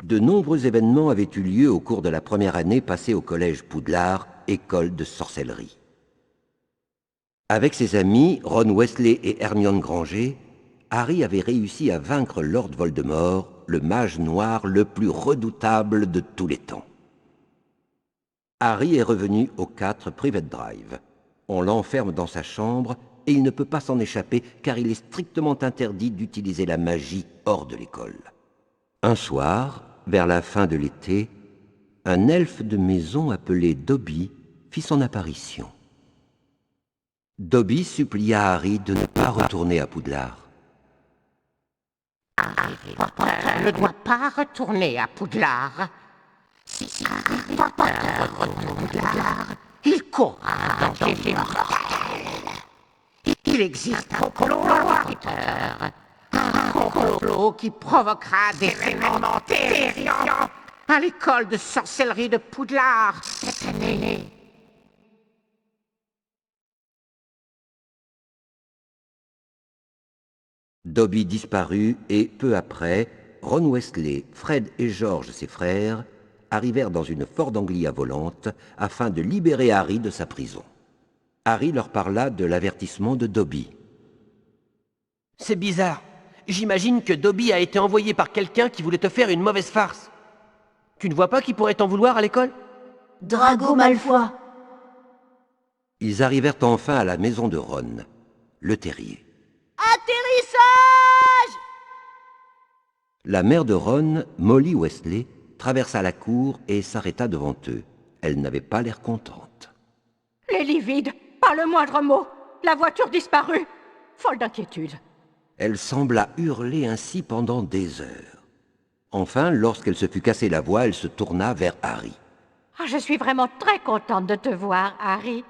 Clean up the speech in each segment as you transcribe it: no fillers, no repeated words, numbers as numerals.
De nombreux événements avaient eu lieu au cours de la première année passée au collège Poudlard, école de sorcellerie. Avec ses amis, Ron Weasley et Hermione Granger, Harry avait réussi à vaincre Lord Voldemort, le mage noir le plus redoutable de tous les temps. Harry est revenu au 4 Private Drive. On l'enferme dans sa chambre et il ne peut pas s'en échapper car il est strictement interdit d'utiliser la magie hors de l'école. Un soir, vers la fin de l'été, un elfe de maison appelé Dobby fit son apparition. Dobby supplia Harry de ne pas retourner à Poudlard. Harry Potter ne doit pas retourner à Poudlard. Si Harry Potter retourne à Poudlard, il courra un danger mortel. Il existe un complot à Potter. Un complot qui provoquera des événements terrifiants à l'école de sorcellerie de Poudlard cette année. Dobby disparut et, peu après, Ron Weasley, Fred et George, ses frères, arrivèrent dans une Ford Anglia volante afin de libérer Harry de sa prison. Harry leur parla de l'avertissement de Dobby. C'est bizarre. J'imagine que Dobby a été envoyé par quelqu'un qui voulait te faire une mauvaise farce. Tu ne vois pas qui pourrait t'en vouloir à l'école? Drago Malfoy. Ils arrivèrent enfin à la maison de Ron, le terrier. Atterrissage! La mère de Ron, Molly Weasley, traversa la cour et s'arrêta devant eux. Elle n'avait pas l'air contente. Les lits vides, pas le moindre mot. La voiture disparue. Folle d'inquiétude. Elle sembla hurler ainsi pendant des heures. Enfin, lorsqu'elle se fut cassé la voix, elle se tourna vers Harry. Ah, je suis vraiment très contente de te voir, Harry.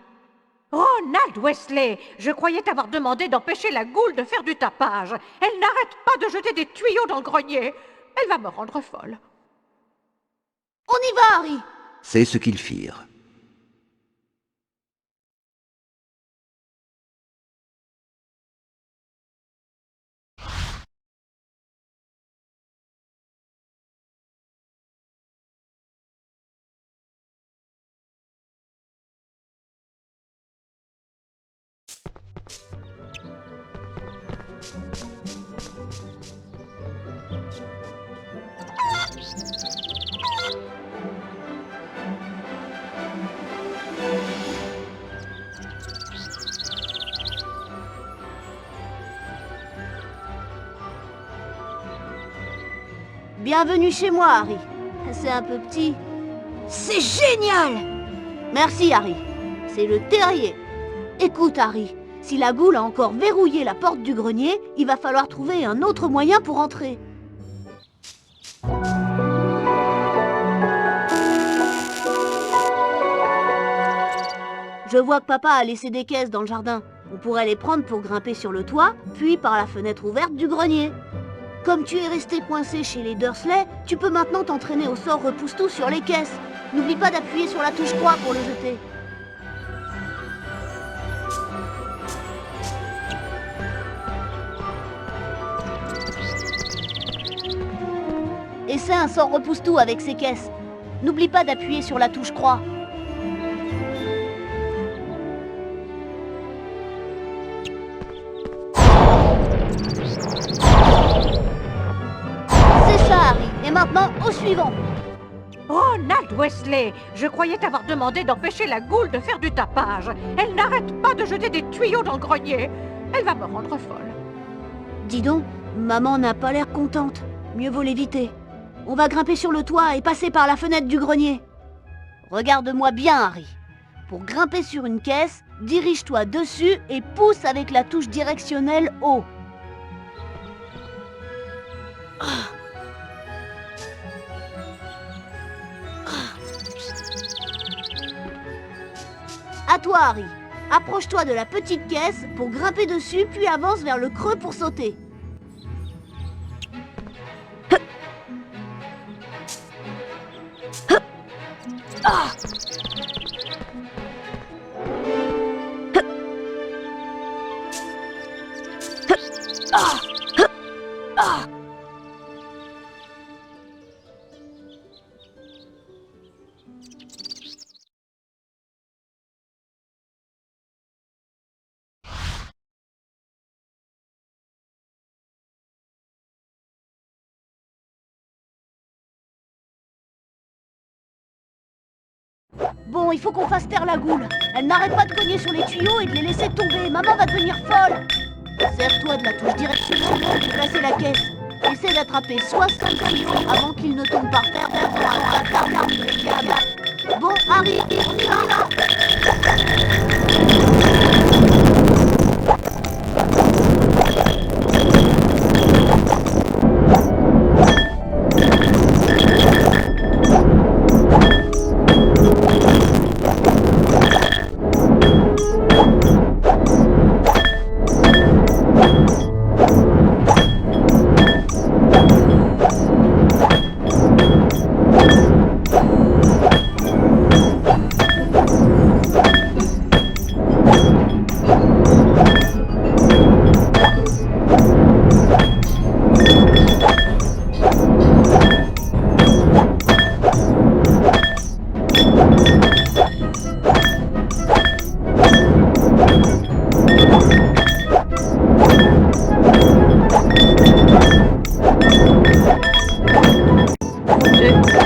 Ronald Weasley, je croyais t'avoir demandé d'empêcher la goule de faire du tapage. Elle n'arrête pas de jeter des tuyaux dans le grenier. Elle va me rendre folle. On y va, Harry! C'est ce qu'ils firent. Bienvenue chez moi, Harry. C'est un peu petit. C'est génial! Merci, Harry. C'est le terrier. Écoute, Harry, si la goule a encore verrouillé la porte du grenier, il va falloir trouver un autre moyen pour entrer. Je vois que papa a laissé des caisses dans le jardin. On pourrait les prendre pour grimper sur le toit, puis par la fenêtre ouverte du grenier. Comme tu es resté coincé chez les Dursley, tu peux maintenant t'entraîner au sort repousse-tout sur les caisses. N'oublie pas d'appuyer sur la touche croix pour le jeter. Essaie un sort repousse-tout avec ces caisses. N'oublie pas d'appuyer sur la touche croix. Et maintenant, au suivant. Ronald Weasley, je croyais t'avoir demandé d'empêcher la goule de faire du tapage. Elle n'arrête pas de jeter des tuyaux dans le grenier. Elle va me rendre folle. Dis donc, maman n'a pas l'air contente. Mieux vaut l'éviter. On va grimper sur le toit et passer par la fenêtre du grenier. Regarde-moi bien, Harry. Pour grimper sur une caisse, dirige-toi dessus et pousse avec la touche directionnelle haut. À toi, Harry. Approche-toi de la petite caisse pour grimper dessus, puis avance vers le creux pour sauter. Bon, il faut qu'on fasse taire la goule. Elle n'arrête pas de cogner sur les tuyaux et de les laisser tomber. Maman va devenir folle. Serre-toi de la touche direction pour placer la caisse. Essaie d'attraper 60 tuyaux avant qu'ils ne tombent par terre. Bon, Harry, on y va.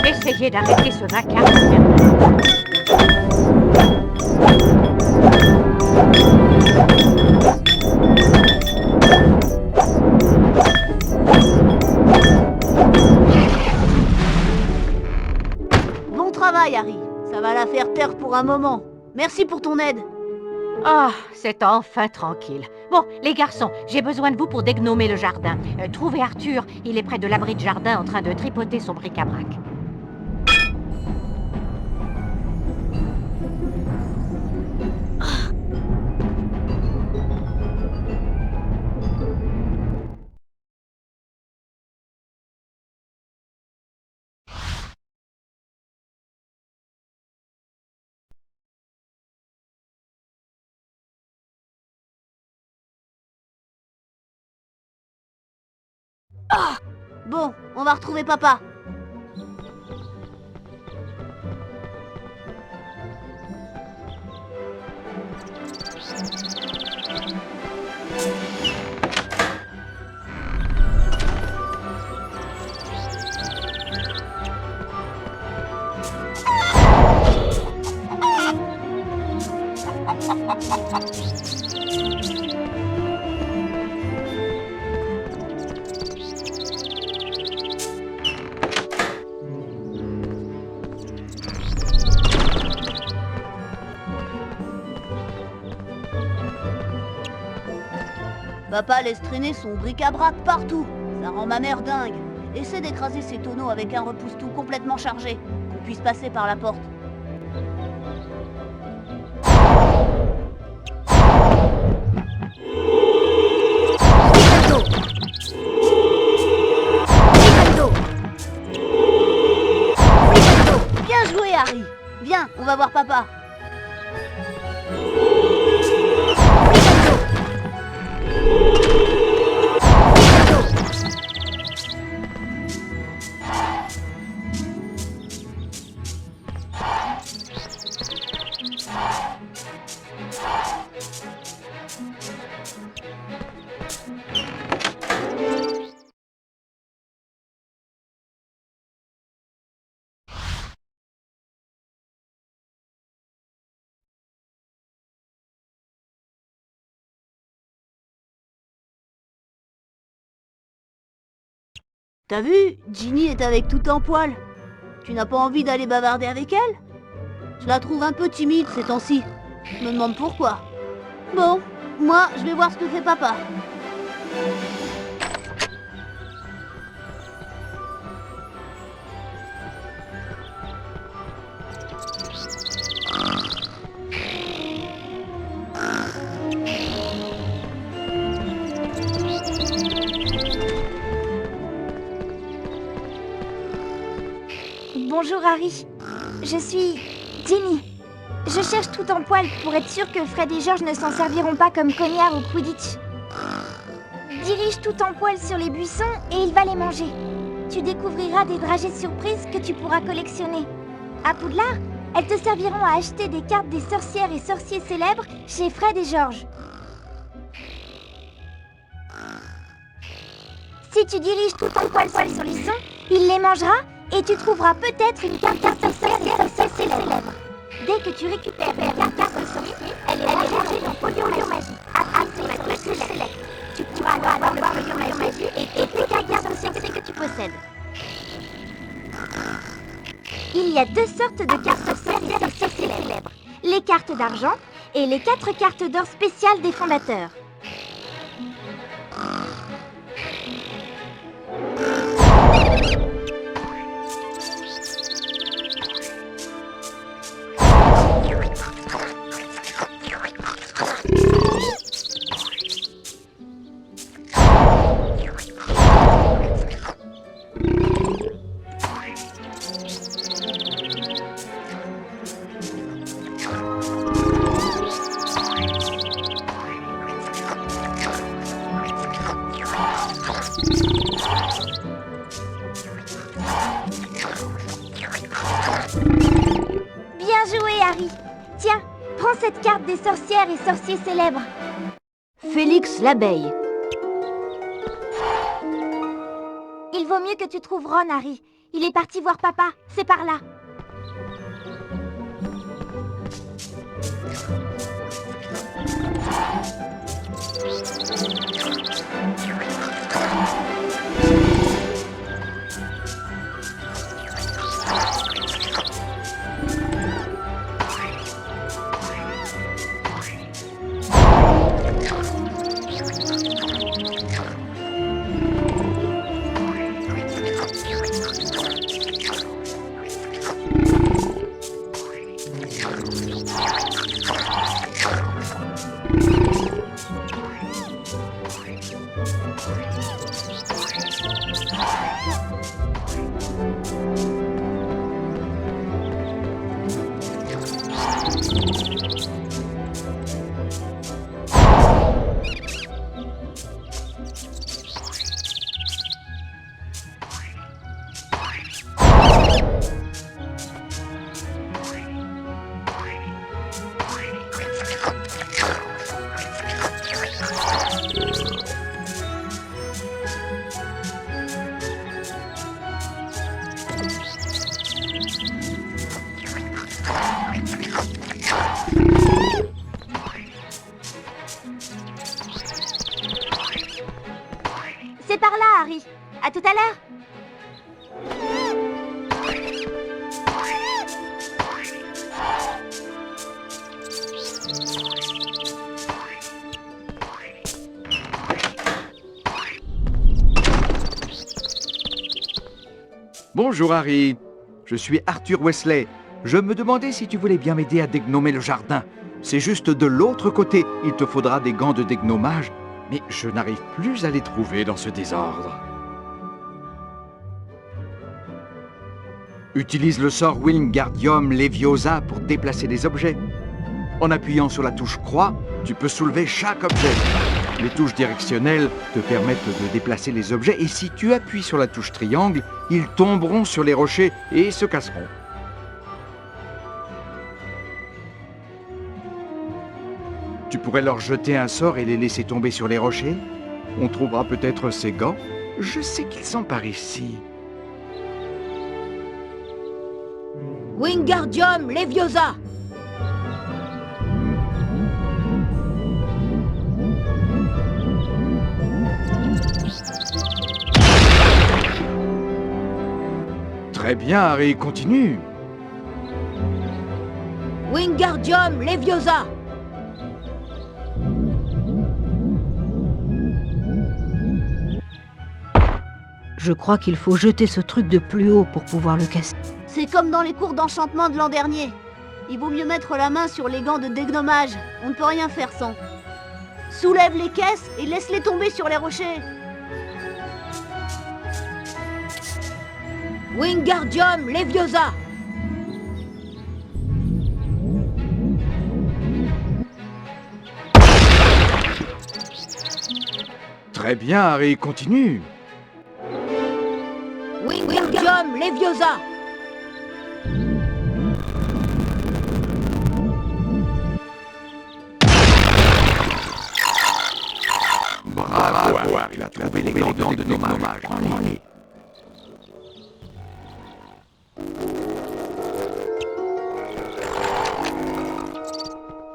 Essayez d'arrêter ce vacarme. Bon travail, Harry. Ça va la faire taire pour un moment. Merci pour ton aide. Ah, c'est enfin tranquille. Bon, les garçons, j'ai besoin de vous pour dégnomer le jardin. Trouvez Arthur, il est près de l'abri de jardin en train de tripoter son bric-à-brac. Bon, on va retrouver papa. Papa laisse traîner son bric-à-brac partout. Ça rend ma mère dingue. Essaie d'écraser ces tonneaux avec un repousse-tout complètement chargé, qu'on puisse passer par la porte. Bien joué, Harry. Viens, on va voir papa. T'as vu, Ginny est avec tout en poil. Tu n'as pas envie d'aller bavarder avec elle? Je la trouve un peu timide ces temps-ci. Je me demande pourquoi. Bon, moi, je vais voir ce que fait papa. Bonjour Harry, je suis Ginny. Je cherche tout en poil pour être sûre que Fred et George ne s'en serviront pas comme cognards au Quidditch. Dirige tout en poil sur les buissons et il va les manger. Tu découvriras des dragées surprises que tu pourras collectionner. À Poudlard, elles te serviront à acheter des cartes des sorcières et sorciers célèbres chez Fred et George. Si tu diriges tout en poil sur les buissons, il les mangera et tu trouveras peut-être une carte des sorcières et sorciers célèbres. Dès que tu récupères la carte de sorcier, elle est chargée dans Podium Magie. Appuie sur la touche Select. Tu pourras alors avoir le Podium Magie et toutes les cartes sorcières que tu possèdes. Il y a deux sortes de cartes sorcières et sorciers célèbres. Les cartes d'argent et les 4 cartes d'or spéciales des fondateurs. Bien joué, Harry. Tiens, prends cette carte des sorcières et sorciers célèbres. Félix l'abeille. Il vaut mieux que tu trouves Ron, Harry. Il est parti voir papa. C'est par là. C'est par là, Harry. À tout à l'heure. Bonjour Harry, je suis Arthur Wesley. Je me demandais si tu voulais bien m'aider à dégnomer le jardin. C'est juste de l'autre côté, il te faudra des gants de dégnomage, mais je n'arrive plus à les trouver dans ce désordre. Utilise le sort Wingardium Leviosa pour déplacer des objets. En appuyant sur la touche croix, tu peux soulever chaque objet. Les touches directionnelles te permettent de déplacer les objets et si tu appuies sur la touche triangle, ils tomberont sur les rochers et se casseront. Tu pourrais leur jeter un sort et les laisser tomber sur les rochers. On trouvera peut-être ces gants. Je sais qu'ils sont par ici. Wingardium Leviosa. Très bien, Harry, continue. Wingardium Leviosa. Je crois qu'il faut jeter ce truc de plus haut pour pouvoir le casser. C'est comme dans les cours d'enchantement de l'an dernier. Il vaut mieux mettre la main sur les gants de dégnommage. On ne peut rien faire sans. Soulève les caisses et laisse-les tomber sur les rochers. Wingardium Leviosa. Très bien, Harry, continue. Wingardium Leviosa. Bravo, Harry, il a trouvé les gants de dégnommage. Prends-les.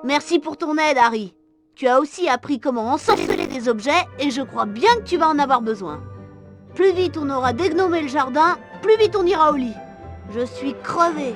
Merci pour ton aide, Harry. Tu as aussi appris comment ensorceler des objets et je crois bien que tu vas en avoir besoin. Plus vite on aura dégnomé le jardin, plus vite on ira au lit. Je suis crevée.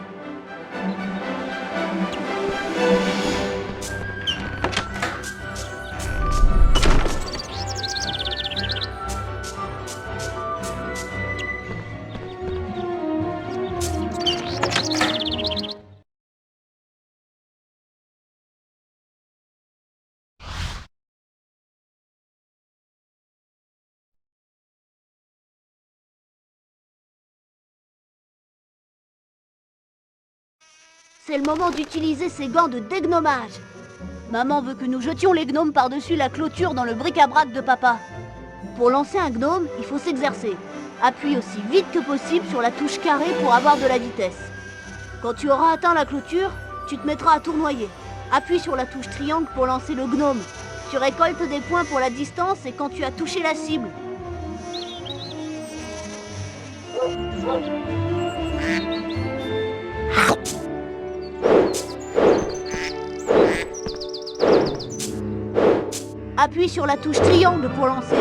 C'est le moment d'utiliser ces gants de dégnomage. Maman veut que nous jetions les gnomes par-dessus la clôture dans le bric-à-brac de papa. Pour lancer un gnome, il faut s'exercer. Appuie aussi vite que possible sur la touche carré pour avoir de la vitesse. Quand tu auras atteint la clôture, tu te mettras à tournoyer. Appuie sur la touche triangle pour lancer le gnome. Tu récoltes des points pour la distance et quand tu as touché la cible. Appuie sur la touche triangle pour lancer.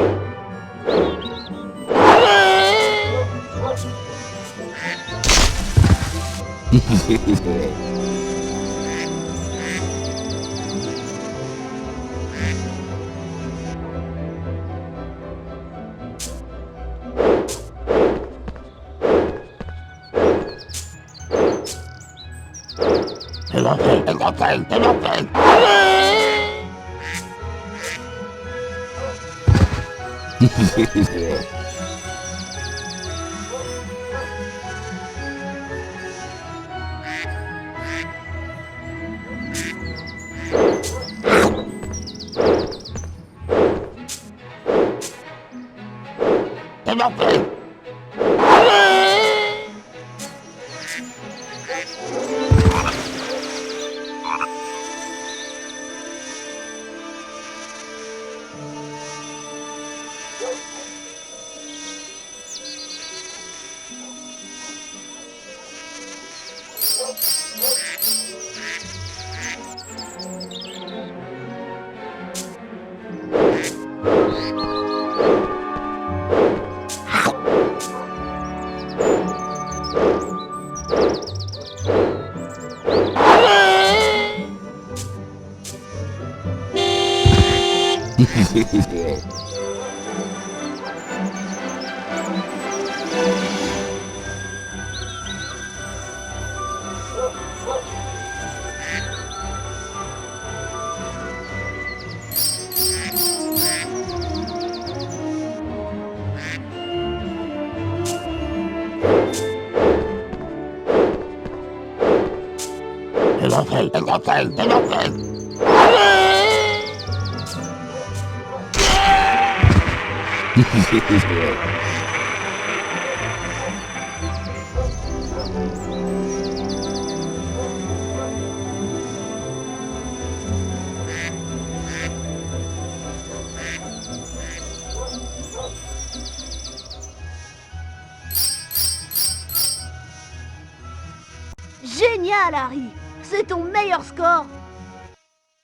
Génial, Harry! C'est ton meilleur score!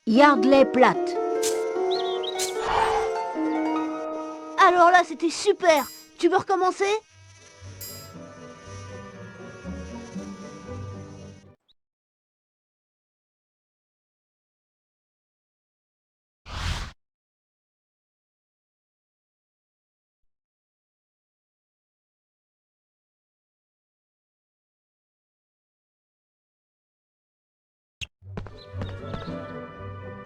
Yardley plate. Alors là, c'était super! Tu veux recommencer?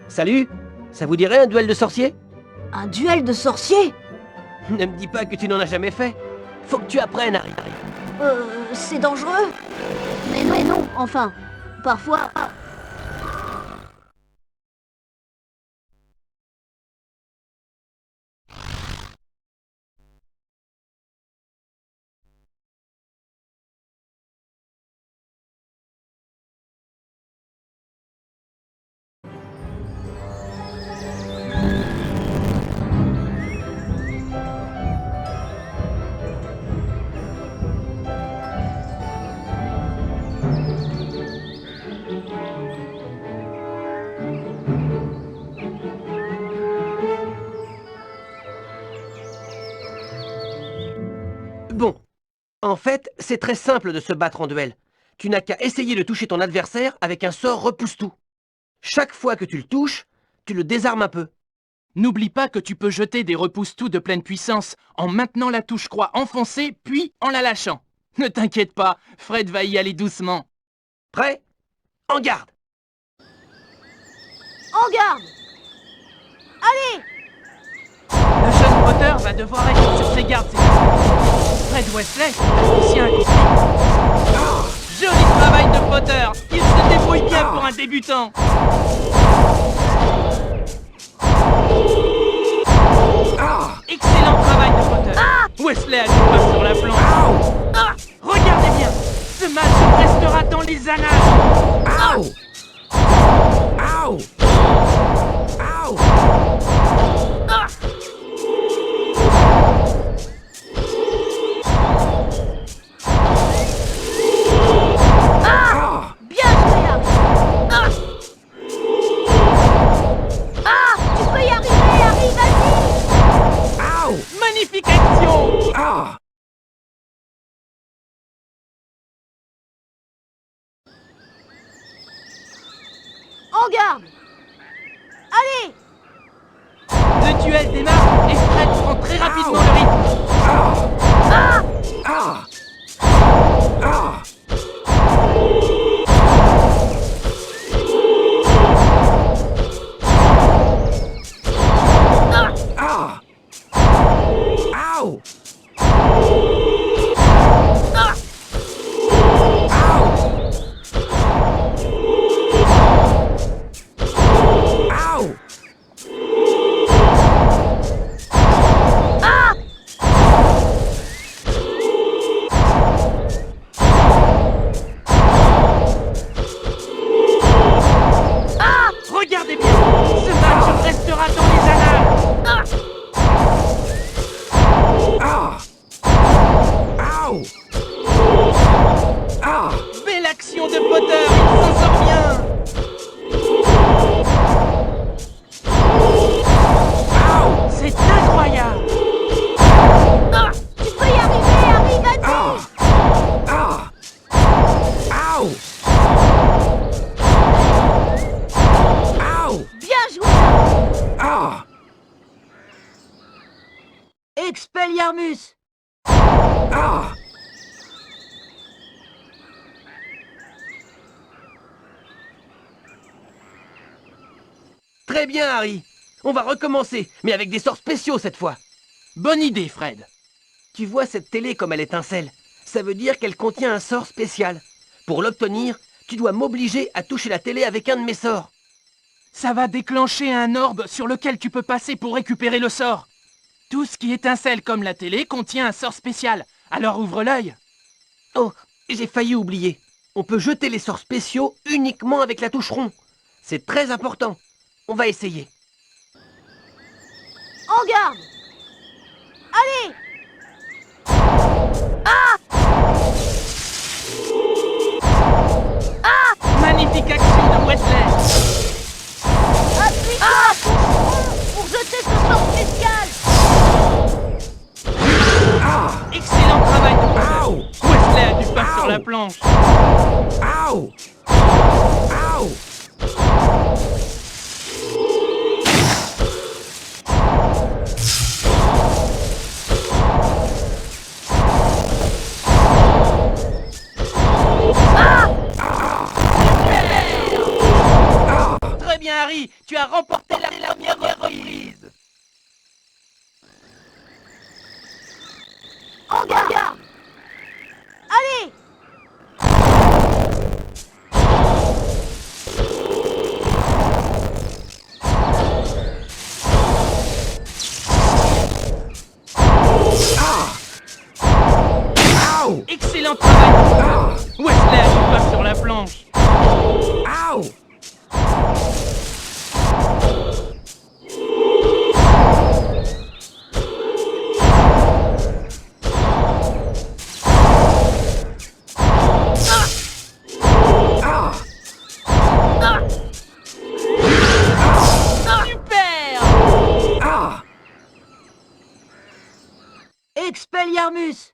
Salut! Ça vous dirait un duel de sorciers? Un duel de sorciers? Ne me dis pas que tu n'en as jamais fait. Faut que tu apprennes, Harry. C'est dangereux? Mais non, enfin, parfois... En fait, c'est très simple de se battre en duel. Tu n'as qu'à essayer de toucher ton adversaire avec un sort repousse-tout. Chaque fois que tu le touches, tu le désarmes un peu. N'oublie pas que tu peux jeter des repousse-tout de pleine puissance en maintenant la touche croix enfoncée, puis en la lâchant. Ne t'inquiète pas, Fred va y aller doucement. Prêt? En garde! En garde! Allez! Le jeune Potter va devoir être sur ses gardes, c'est tout. Fred Weasley, magicien accompli. Joli travail de Potter. Il se débrouille bien pour un débutant. Excellent travail de Potter. Weasley a du pas sur la planche. Regardez bien, ce match restera dans les annales. Bien joué, Harry! Tu peux y arriver, Harry, vas-y! Magnifique action. En garde! Allez! Le duel démarre et Fred prend très rapidement le rythme. Regardez bien, ce match restera dans les annales. Belle action de Potter, il s'en sort bien. C'est incroyable. Tu peux y arriver, Harry, vas-y! Bien joué! Expelliarmus! Très bien, Harry. On va recommencer, mais avec des sorts spéciaux cette fois. Bonne idée, Fred. Tu vois cette télé comme elle étincelle. Ça veut dire qu'elle contient un sort spécial. Pour l'obtenir, tu dois m'obliger à toucher la télé avec un de mes sorts. Ça va déclencher un orbe sur lequel tu peux passer pour récupérer le sort. Tout ce qui étincelle comme la télé contient un sort spécial. Alors ouvre l'œil. Oh, j'ai failli oublier. On peut jeter les sorts spéciaux uniquement avec la touche rond. C'est très important. On va essayer. En garde! Allez! Magnifique action de Weasley. Appuie-toi à touche rond pour jeter ce sort spécial! Excellent travail de Potter. Weasley a du pain sur la planche. Très bien, Harry. Tu as remporté la première reprise. En garde! Allez! Excellent travail. Weasley a du pain sur la planche. Super. Expelliarmus!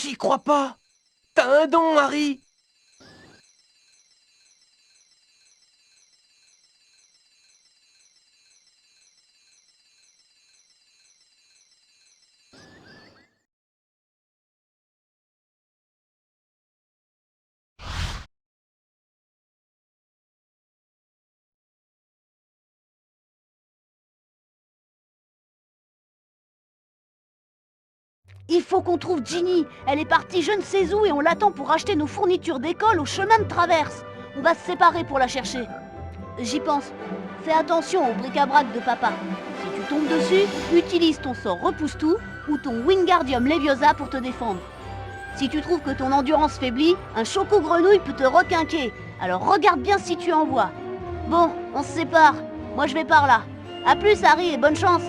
J'y crois pas. T'as un don, Harry. Il faut qu'on trouve Ginny. Elle est partie je ne sais où et on l'attend pour acheter nos fournitures d'école au chemin de traverse. On va se séparer pour la chercher. J'y pense. Fais attention au bric-à-brac de papa. Si tu tombes dessus, utilise ton sort repousse-tout ou ton Wingardium Leviosa pour te défendre. Si tu trouves que ton endurance faiblit, un choco-grenouille peut te requinquer. Alors regarde bien si tu en vois. Bon, on se sépare. Moi je vais par là. A plus Harry et bonne chance.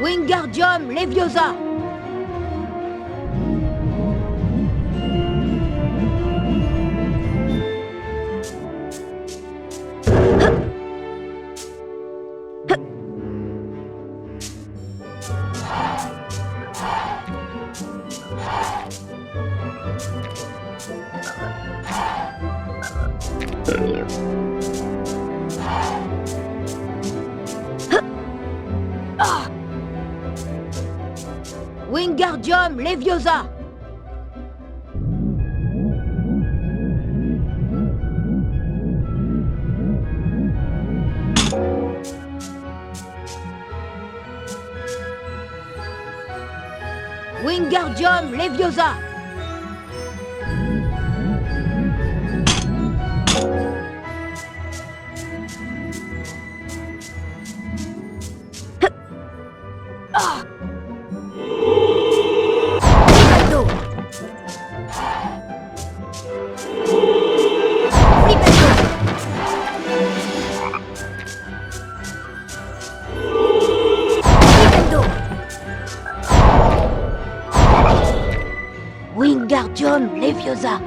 Wingardium Leviosa! Wingardium Leviosa! Wingardium Leviosa! Wingardium Leviosa!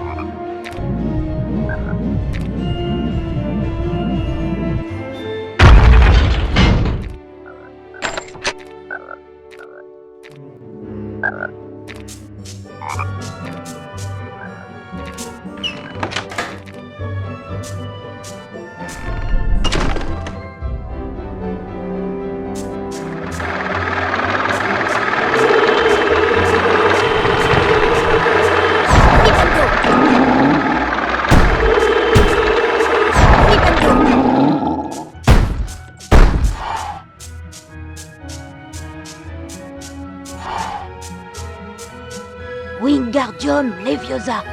Wingardium Leviosa!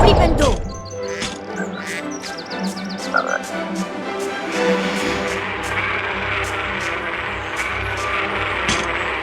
Flipendo! Flipendo! Flipendo!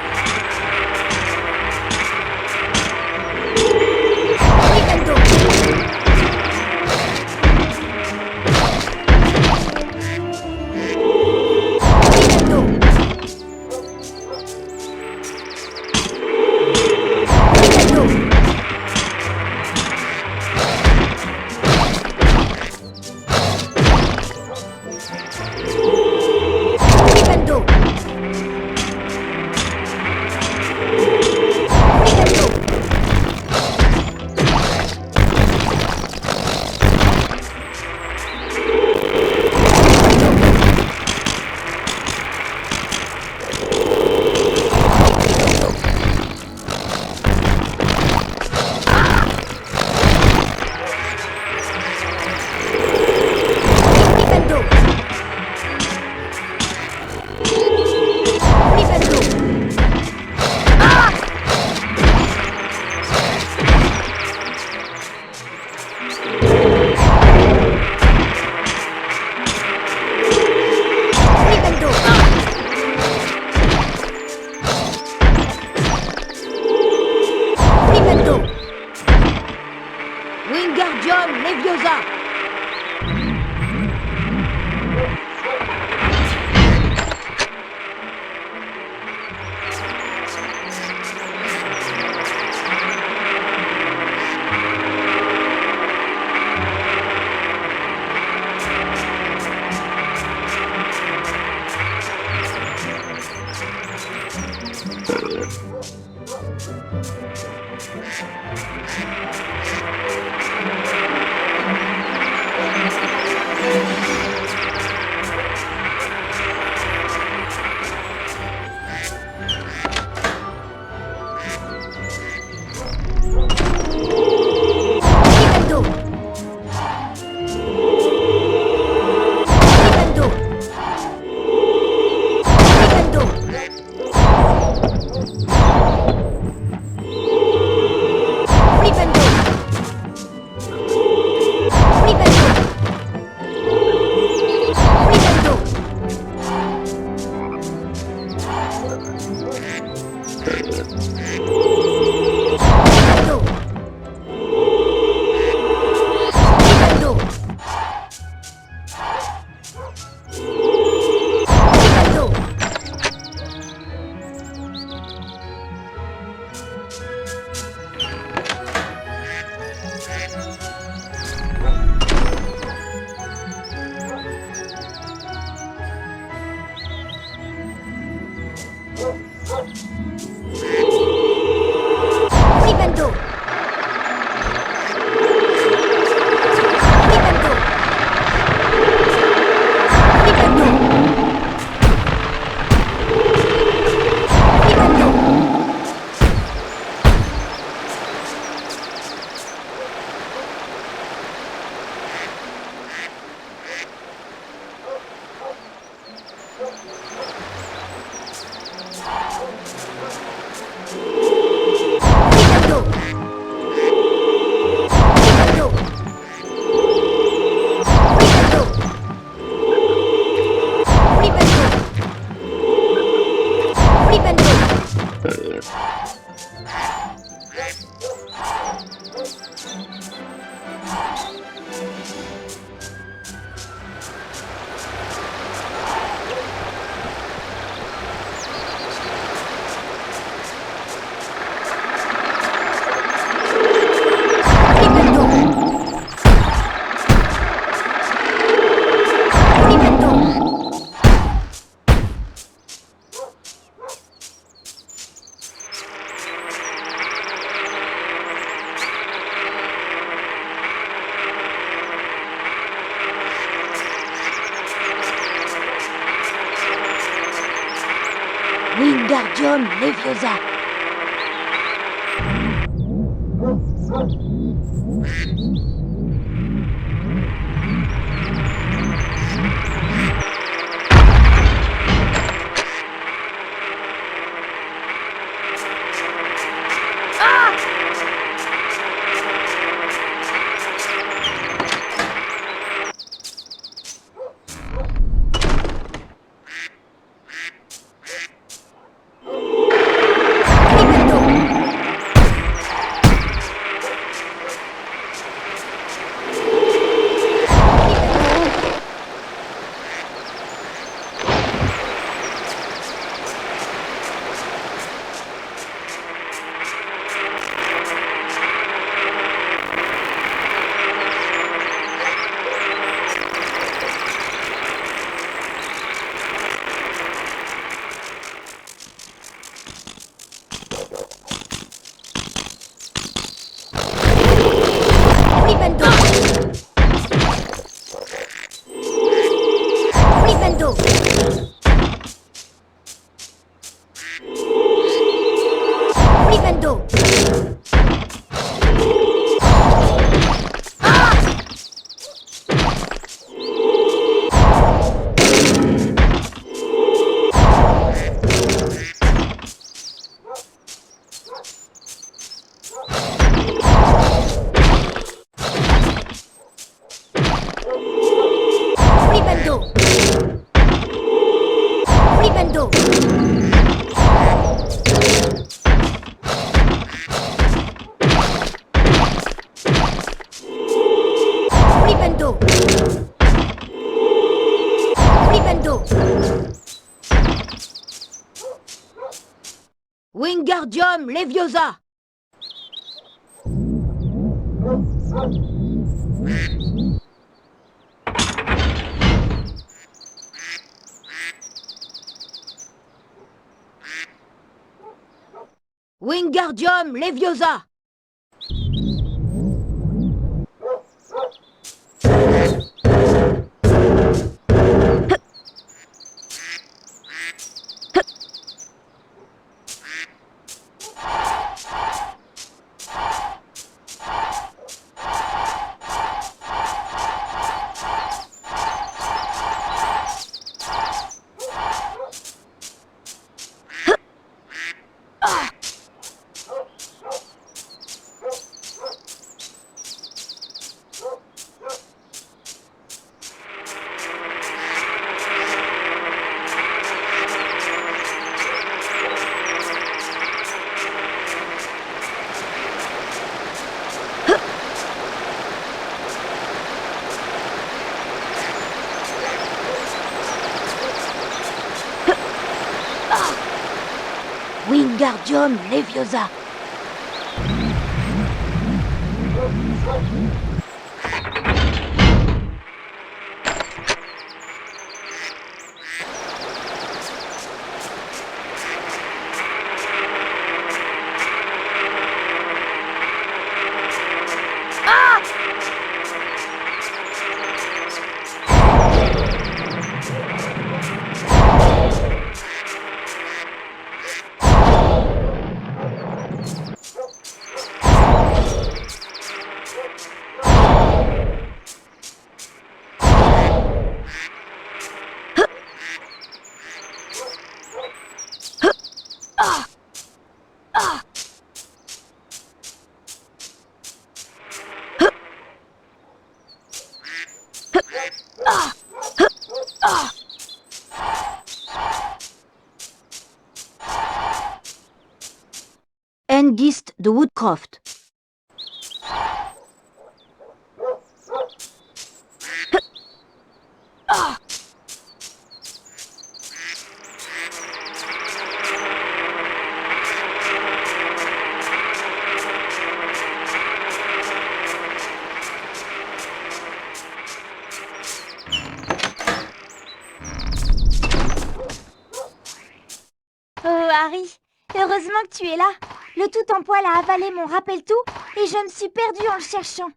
Wingardium Leviosa. Wingardium Leviosa. Wingardium Leviosa. Wingardium Leviosa. Hengist de Woodcroft. Oh, Harry, heureusement que tu es là. Le tout en poil a avalé mon rappel-tout et je me suis perdue en le cherchant.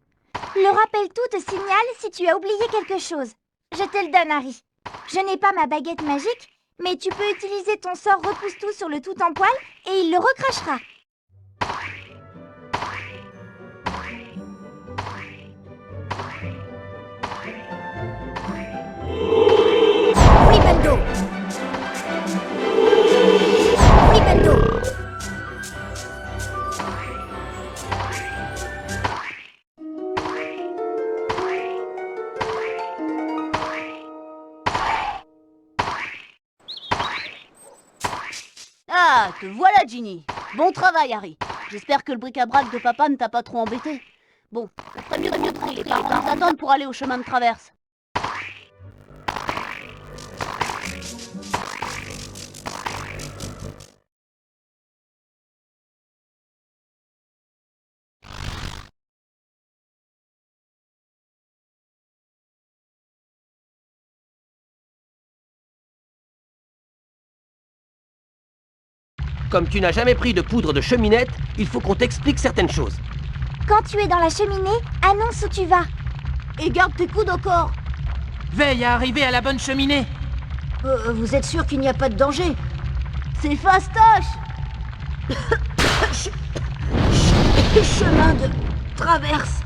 Le rappel-tout te signale si tu as oublié quelque chose. Je te le donne, Harry. Je n'ai pas ma baguette magique, mais tu peux utiliser ton sort repousse-tout sur le tout en poil et il le recrachera. Flipendo. Flipendo. Ah, te voilà, Ginny. Bon travail, Harry. J'espère que le bric-à-brac de papa ne t'a pas trop embêté. Bon, ferait mieux de prier les parents t'attendent pour aller au chemin de traverse. Comme tu n'as jamais pris de poudre de cheminette, il faut qu'on t'explique certaines choses. Quand tu es dans la cheminée, annonce où tu vas. Et garde tes coudes au corps. Veille à arriver à la bonne cheminée. Vous êtes sûr qu'il n'y a pas de danger? C'est fastoche. Chemin de traverse.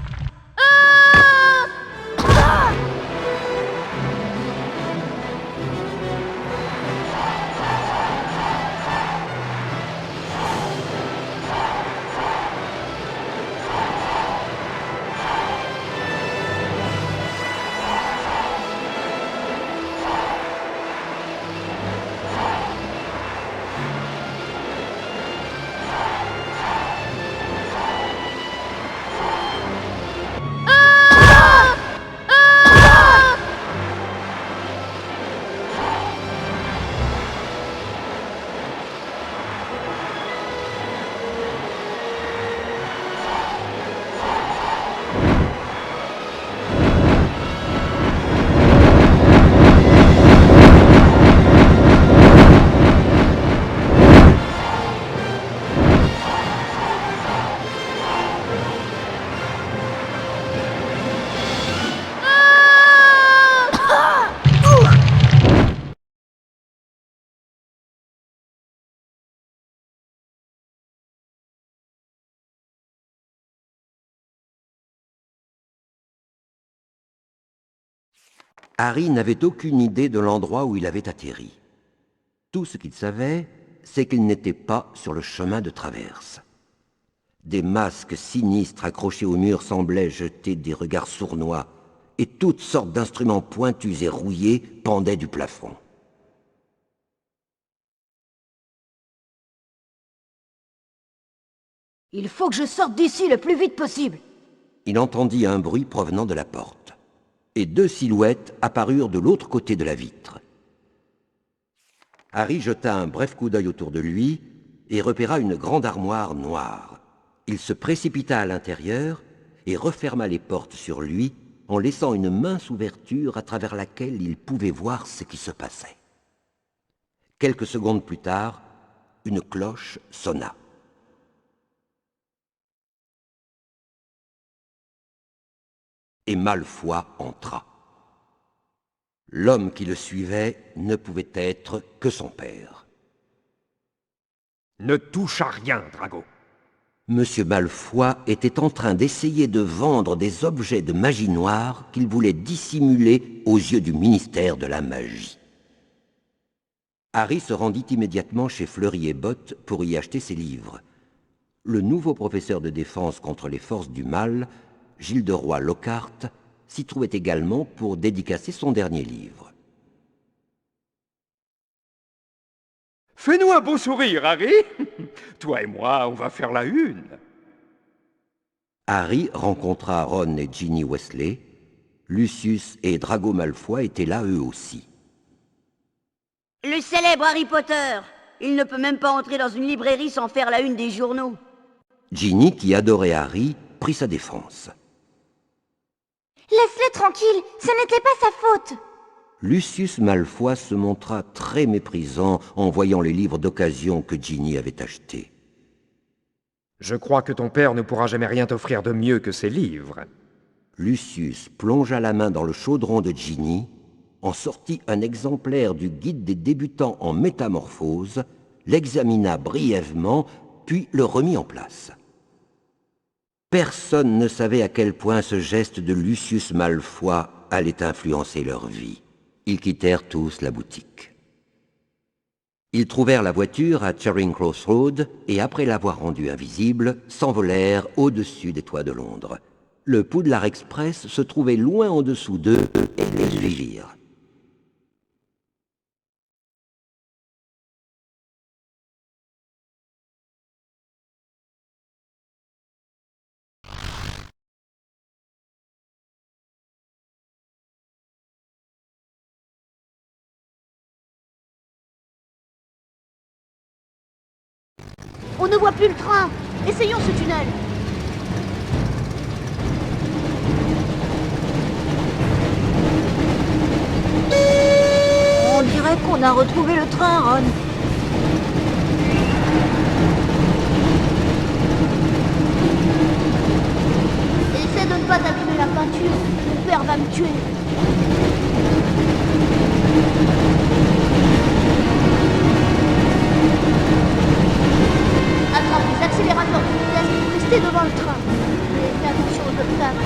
Harry n'avait aucune idée de l'endroit où il avait atterri. Tout ce qu'il savait, c'est qu'il n'était pas sur le chemin de traverse. Des masques sinistres accrochés au mur semblaient jeter des regards sournois, et toutes sortes d'instruments pointus et rouillés pendaient du plafond. Il faut que je sorte d'ici le plus vite possible. Il entendit un bruit provenant de la porte, et deux silhouettes apparurent de l'autre côté de la vitre. Harry jeta un bref coup d'œil autour de lui et repéra une grande armoire noire. Il se précipita à l'intérieur et referma les portes sur lui en laissant une mince ouverture à travers laquelle il pouvait voir ce qui se passait. Quelques secondes plus tard, une cloche sonna. Et Malfoy entra. L'homme qui le suivait ne pouvait être que son père. Ne touche à rien, Drago. Monsieur Malfoy était en train d'essayer de vendre des objets de magie noire qu'il voulait dissimuler aux yeux du ministère de la Magie. Harry se rendit immédiatement chez Fleury et Botte pour y acheter ses livres. Le nouveau professeur de défense contre les forces du mal, Gilderoy Lockhart, s'y trouvait également pour dédicacer son dernier livre. Fais-nous un beau sourire, Harry. Toi et moi, on va faire la une. Harry rencontra Ron et Ginny Weasley. Lucius et Drago Malfoy étaient là eux aussi. Le célèbre Harry Potter! Il ne peut même pas entrer dans une librairie sans faire la une des journaux. Ginny, qui adorait Harry, prit sa défense. Laisse-le tranquille, ce n'était pas sa faute. Lucius Malfoy se montra très méprisant en voyant les livres d'occasion que Ginny avait achetés. Je crois que ton père ne pourra jamais rien t'offrir de mieux que ces livres. Lucius plongea la main dans le chaudron de Ginny, en sortit un exemplaire du guide des débutants en métamorphose, l'examina brièvement, puis le remit en place. Personne ne savait à quel point ce geste de Lucius Malfoy allait influencer leur vie. Ils quittèrent tous la boutique. Ils trouvèrent la voiture à Charing Cross Road et, après l'avoir rendue invisible, s'envolèrent au-dessus des toits de Londres. Le Poudlard Express se trouvait loin en dessous d'eux et les suivirent. On ne voit plus le train. Essayons ce tunnel. On dirait qu'on a retrouvé le train, Ron. Essaie de ne pas abîmer la peinture. Mon père va me tuer. Attrape les accélérateurs de vitesse pour rester devant le train. Et fais attention aux obstacles.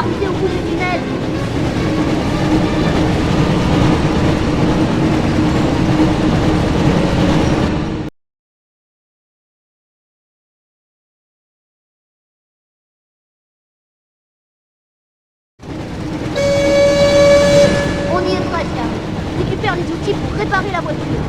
arriver au bout du tunnel. On y est presque, Harry. Récupère les outils pour réparer la voiture.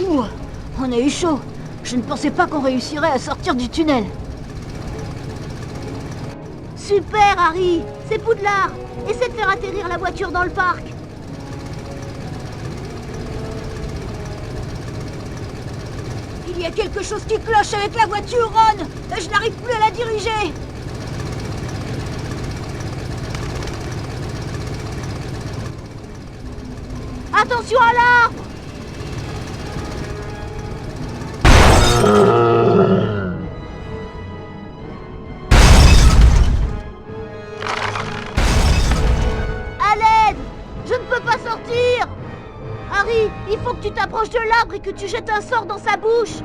Ouh, on a eu chaud. Je ne pensais pas qu'on réussirait à sortir du tunnel. Super, Harry! C'est Poudlard! Essaie de faire atterrir la voiture dans le parc. Il y a quelque chose qui cloche avec la voiture, Ron! Je n'arrive plus à la diriger! Attention à l'arbre! À l'aide! Je ne peux pas sortir! Harry, il faut que tu t'approches de l'arbre et que tu jettes un sort dans sa bouche!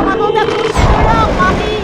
Avant d'approcher de l'arbre, Harry!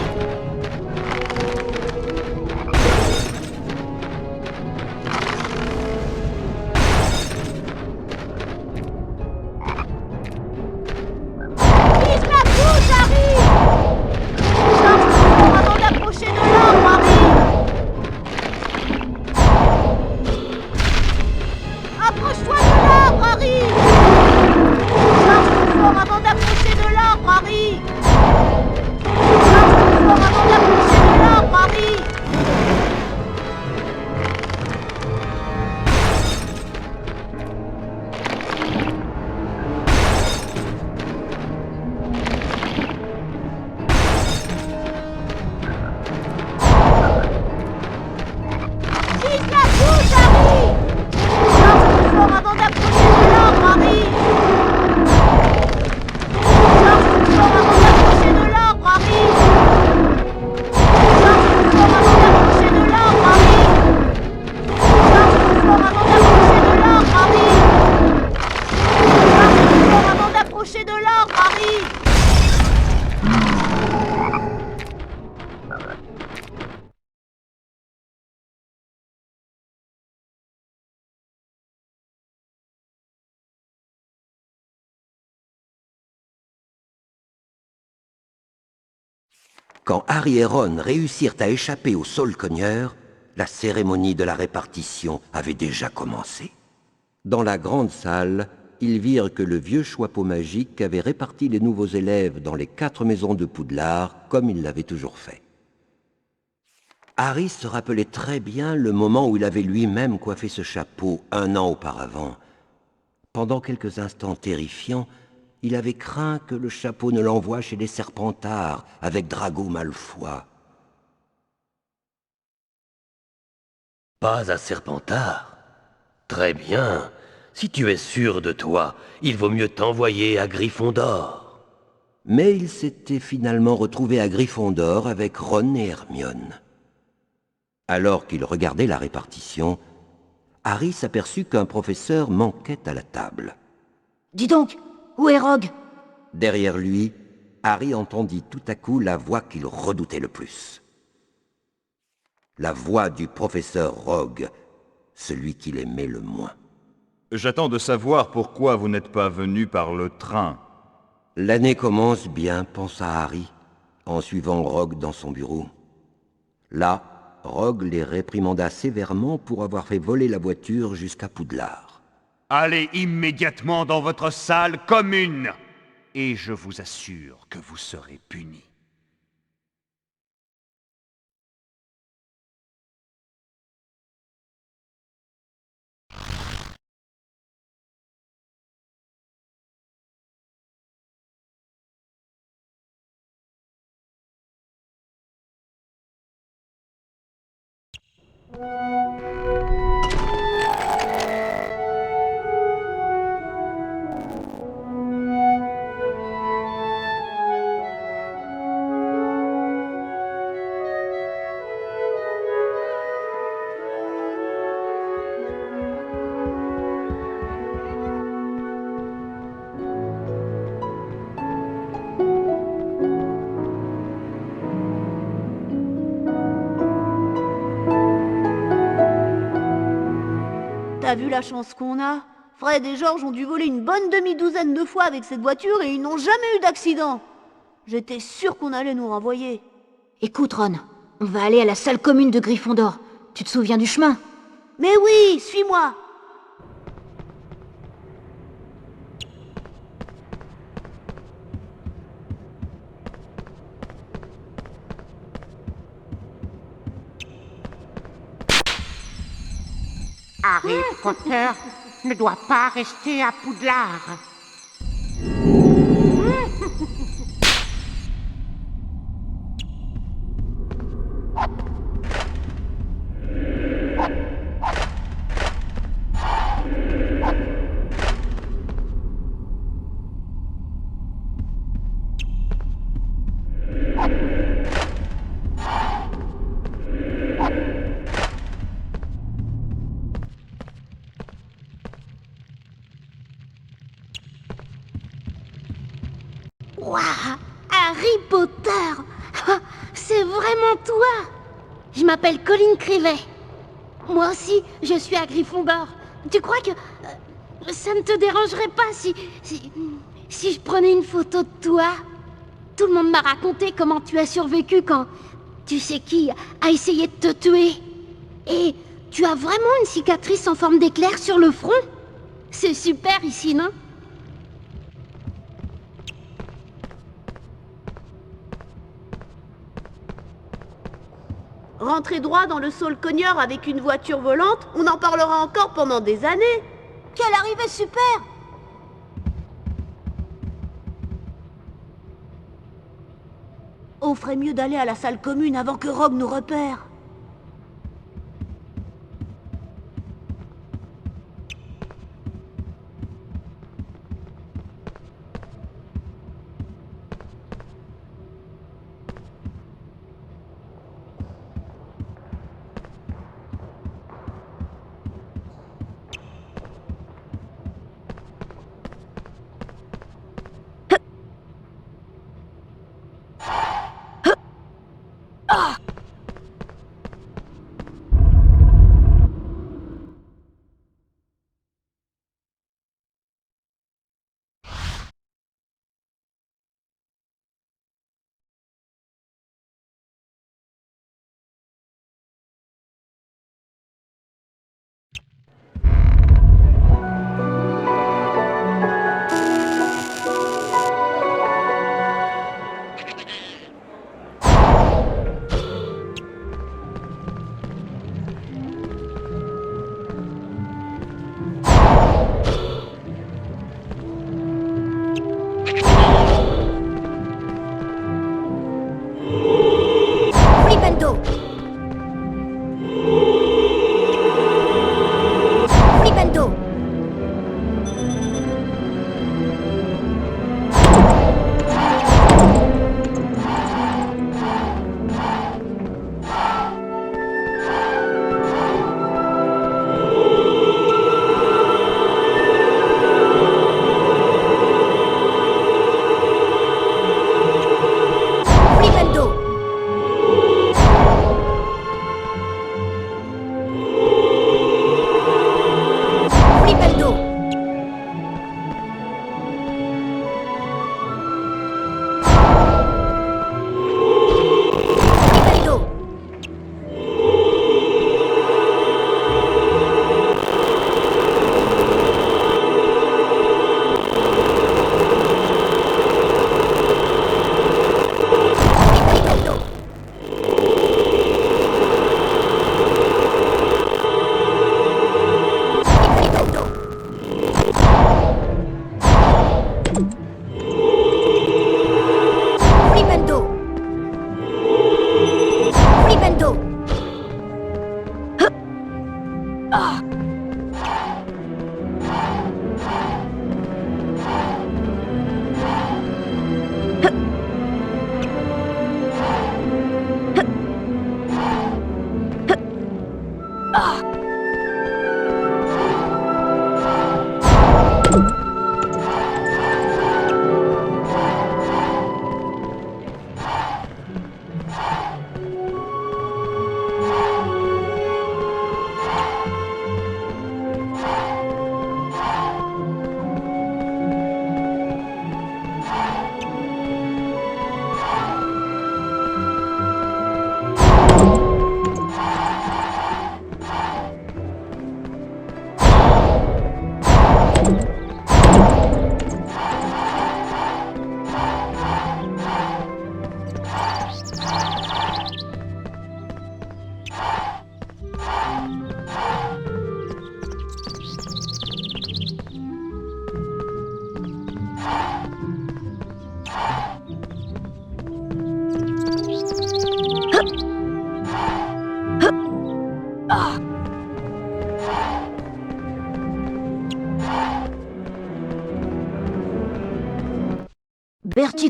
Quand Harry et Ron réussirent à échapper au saule-cogneur, la cérémonie de la répartition avait déjà commencé. Dans la grande salle, ils virent que le vieux Choixpeau magique avait réparti les nouveaux élèves dans les 4 maisons de Poudlard, comme il l'avait toujours fait. Harry se rappelait très bien le moment où il avait lui-même coiffé ce chapeau 1 an auparavant. Pendant quelques instants terrifiants, il avait craint que le chapeau ne l'envoie chez les Serpentards avec Drago Malfoy. Pas à Serpentard. Très bien. Si tu es sûr de toi, il vaut mieux t'envoyer à Gryffondor. Mais il s'était finalement retrouvé à Gryffondor avec Ron et Hermione. Alors qu'il regardait la répartition, Harry s'aperçut qu'un professeur manquait à la table. Dis donc, où est Rogue? Derrière lui, Harry entendit tout à coup la voix qu'il redoutait le plus. La voix du professeur Rogue, celui qu'il aimait le moins. J'attends de savoir pourquoi vous n'êtes pas venu par le train. L'année commence bien, pensa Harry, en suivant Rogue dans son bureau. Là, Rogue les réprimanda sévèrement pour avoir fait voler la voiture jusqu'à Poudlard. Allez immédiatement dans votre salle commune, et je vous assure que vous serez punis. T'as vu la chance qu'on a? Fred et George ont dû voler une bonne demi-douzaine de fois avec cette voiture et ils n'ont jamais eu d'accident. J'étais sûre qu'on allait nous renvoyer. Écoute, Ron, on va aller à la salle commune de Gryffondor. Tu te souviens du chemin? Mais oui, suis-moi. Harry Potter ne doit pas rester à Poudlard. Waouh, Harry Potter. Ah, c'est vraiment toi. Je m'appelle Colin Crivet. Moi aussi, je suis à Gryffondor. Tu crois que ça ne te dérangerait pas si je prenais une photo de toi? Tout le monde m'a raconté comment tu as survécu quand tu sais qui a essayé de te tuer. Et tu as vraiment une cicatrice en forme d'éclair sur le front. C'est super ici, non? Rentrer droit dans le saule-cogneur avec une voiture volante, on en parlera encore pendant des années. Quelle arrivée super! On ferait mieux d'aller à la salle commune avant que Rogue nous repère.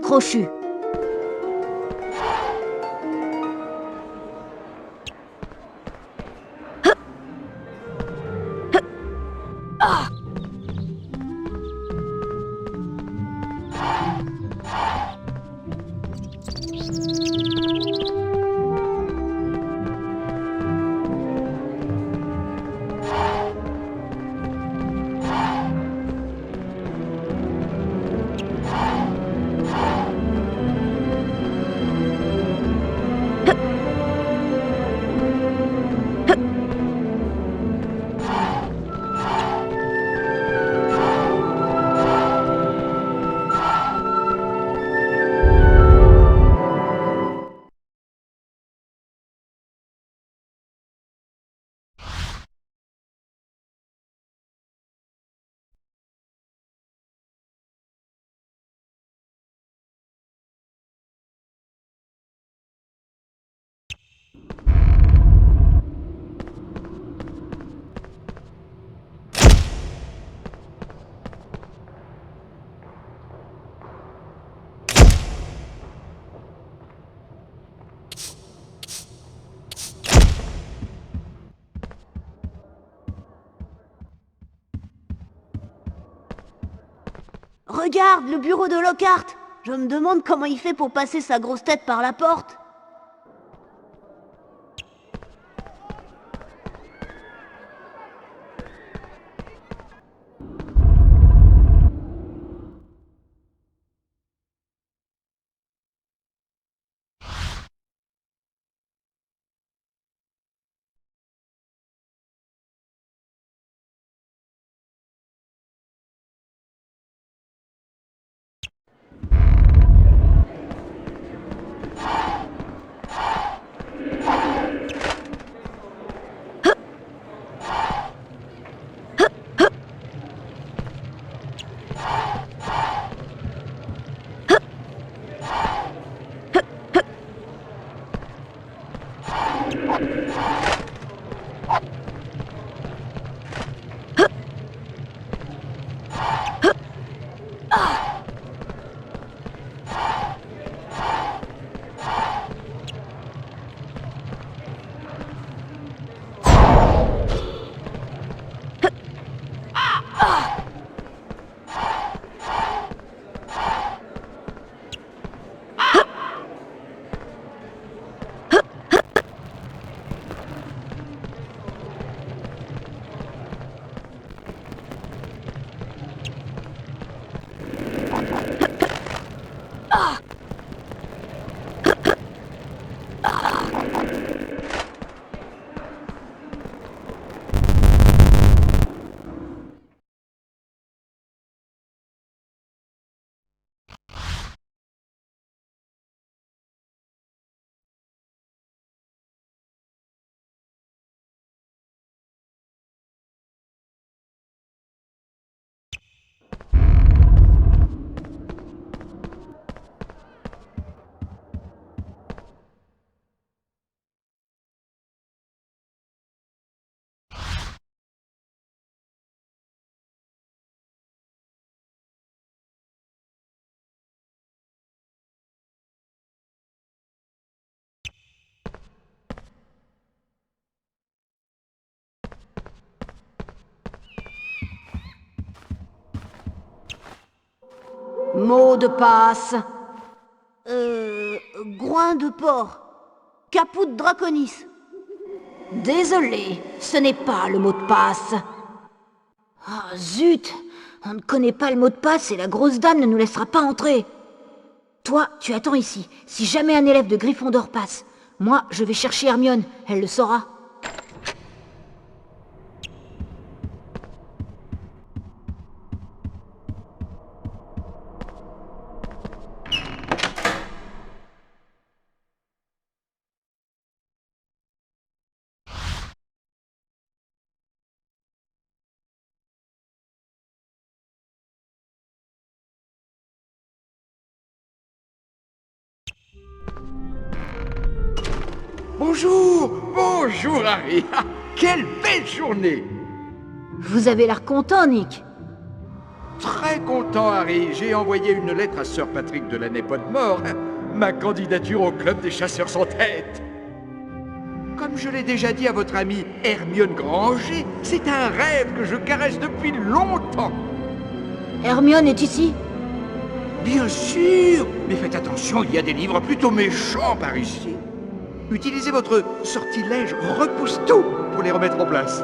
crochu. Regarde, le bureau de Lockhart. Je me demande comment il fait pour passer sa grosse tête par la porte. Mot de passe. Groin de porc. Caput draconis. Désolé, ce n'est pas le mot de passe. Ah zut, on ne connaît pas le mot de passe et la grosse dame ne nous laissera pas entrer. Toi, tu attends ici. Si jamais un élève de Gryffondor passe, moi, je vais chercher Hermione, elle le saura. Bonjour, bonjour Harry. Quelle belle journée. Vous avez l'air content, Nick. très content, Harry. J'ai envoyé une lettre à Sir Patrick de Laney Potmore. Ma candidature au club des chasseurs sans tête. Comme je l'ai déjà dit à votre amie Hermione Granger, c'est un rêve que je caresse depuis longtemps. Hermione est ici. Bien sûr, mais faites attention, il y a des livres plutôt méchants par ici. Utilisez votre sortilège repousse tout pour les remettre en place.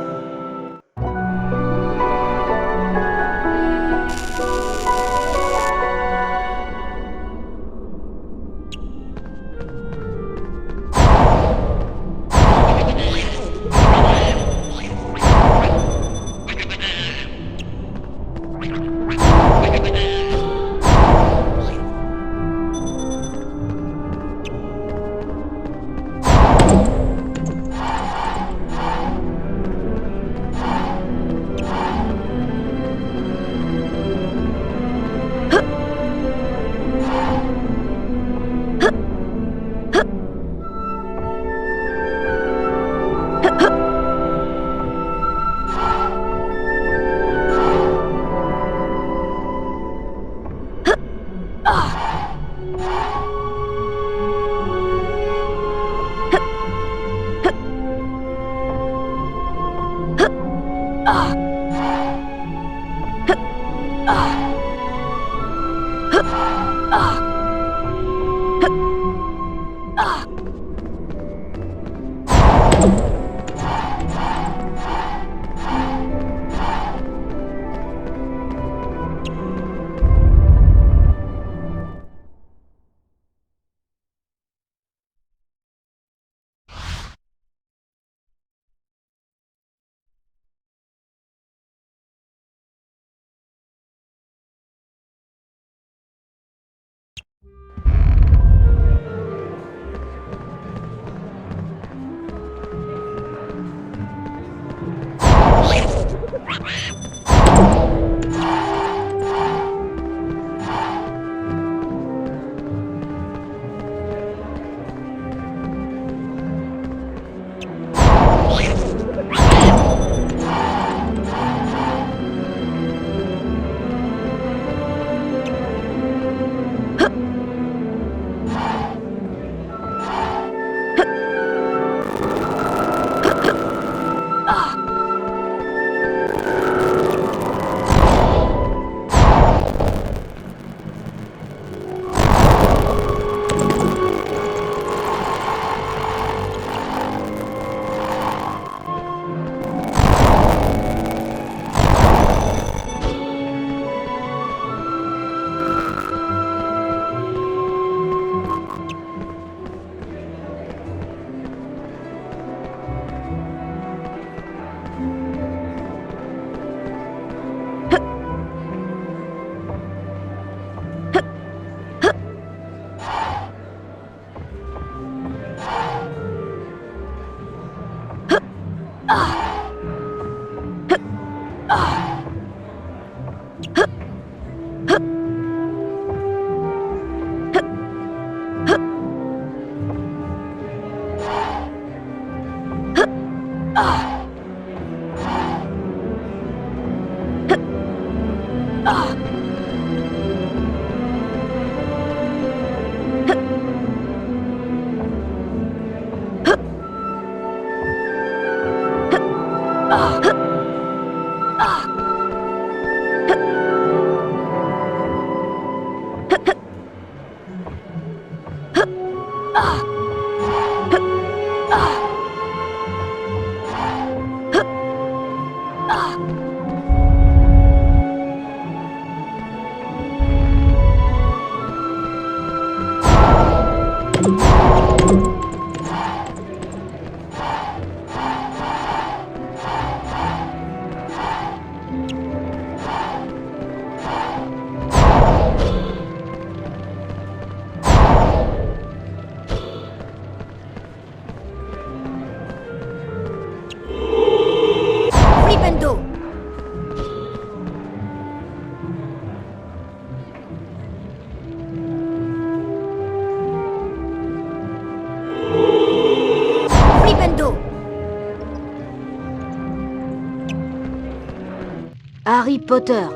Harry Potter.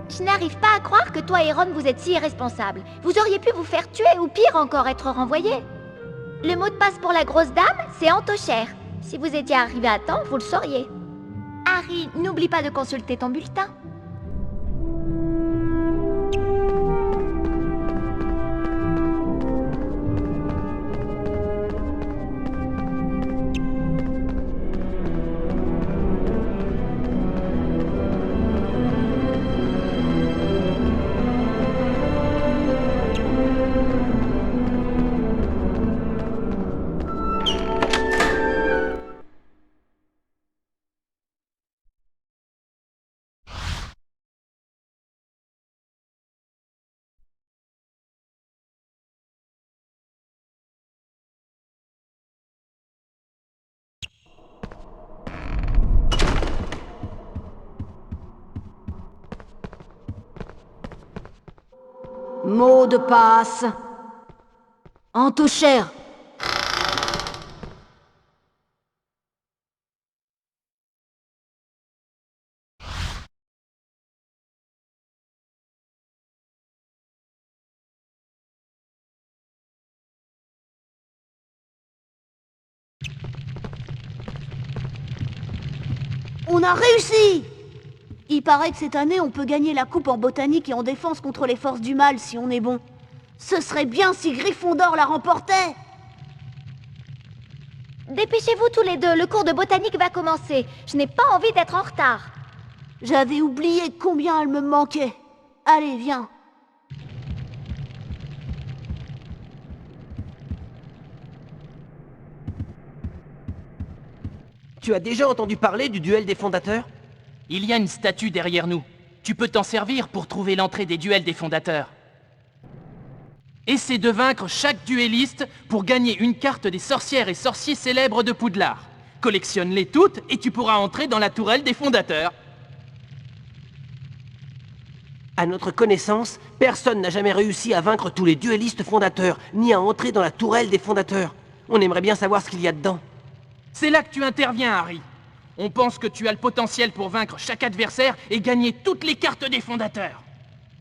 Je n'arrive pas à croire que toi et Ron vous êtes si irresponsables. Vous auriez pu vous faire tuer ou pire encore être renvoyés. Le mot de passe pour la grosse dame, c'est Antochère. Si vous étiez arrivé à temps, vous le sauriez. Harry, n'oublie pas de consulter ton bulletin. Mot de passe. Antochère. On a réussi! Il paraît que cette année, on peut gagner la coupe en botanique et en défense contre les forces du mal si on est bon. Ce serait bien si Gryffondor la remportait! Dépêchez-vous tous les deux, le cours de botanique va commencer. Je n'ai pas envie d'être en retard. J'avais oublié combien elle me manquait. Allez, viens. Tu as déjà entendu parler du duel des fondateurs? Il y a une statue derrière nous. Tu peux t'en servir pour trouver l'entrée des duels des fondateurs. Essaie de vaincre chaque duelliste pour gagner une carte des sorcières et sorciers célèbres de Poudlard. Collectionne-les toutes et tu pourras entrer dans la tourelle des fondateurs. À notre connaissance, personne n'a jamais réussi à vaincre tous les duellistes fondateurs, ni à entrer dans la tourelle des fondateurs. On aimerait bien savoir ce qu'il y a dedans. C'est là que tu interviens, Harry. On pense que tu as le potentiel pour vaincre chaque adversaire et gagner toutes les cartes des fondateurs.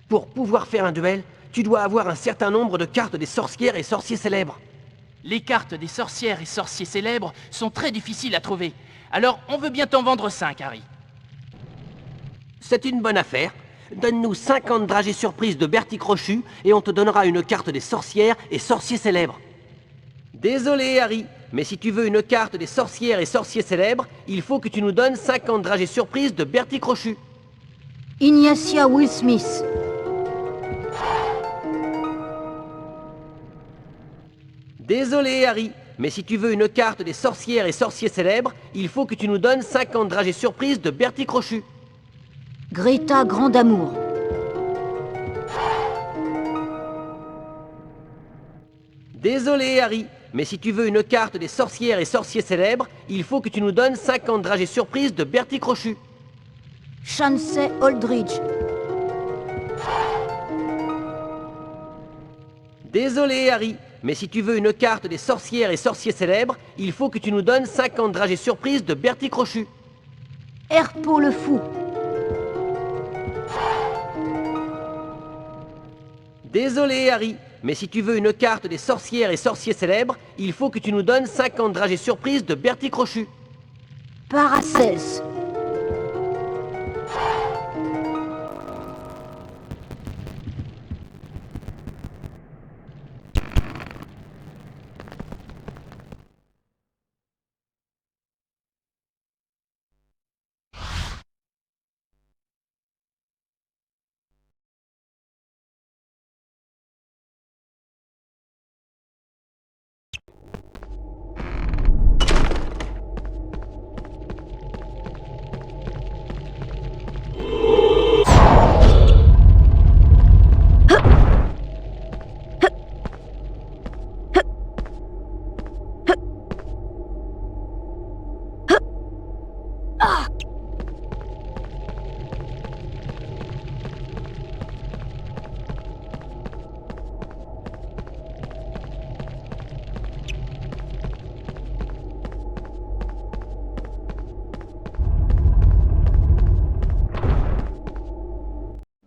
Pour pouvoir faire un duel, tu dois avoir un certain nombre de cartes des sorcières et sorciers célèbres. Les cartes des sorcières et sorciers célèbres sont très difficiles à trouver. Alors, on veut bien t'en vendre 5, Harry. C'est une bonne affaire. Donne-nous 50 dragées surprises de Bertie Crochu et on te donnera une carte des sorcières et sorciers célèbres. Désolé, Harry, mais si tu veux une carte des sorcières et sorciers célèbres, il faut que tu nous donnes 50 dragées surprises de Bertie Crochu. Ignacia Will Smith. Désolé, Harry, mais si tu veux une carte des sorcières et sorciers célèbres, il faut que tu nous donnes 50 dragées surprises de Bertie Crochu. Greta Grandamour. Désolé, Harry, mais si tu veux une carte des sorcières et sorciers célèbres, il faut que tu nous donnes 50 dragées surprises de Bertie Crochu. Chancey Aldridge. Désolé, Harry, mais si tu veux une carte des sorcières et sorciers célèbres, il faut que tu nous donnes 50 dragées surprises de Bertie Crochu. Herpo le Fou. Désolé, Harry, mais si tu veux une carte des sorcières et sorciers célèbres, il faut que tu nous donnes 50 dragées surprises de Bertie Crochu. Paracelse.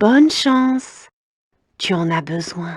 Bonne chance. Tu en as besoin.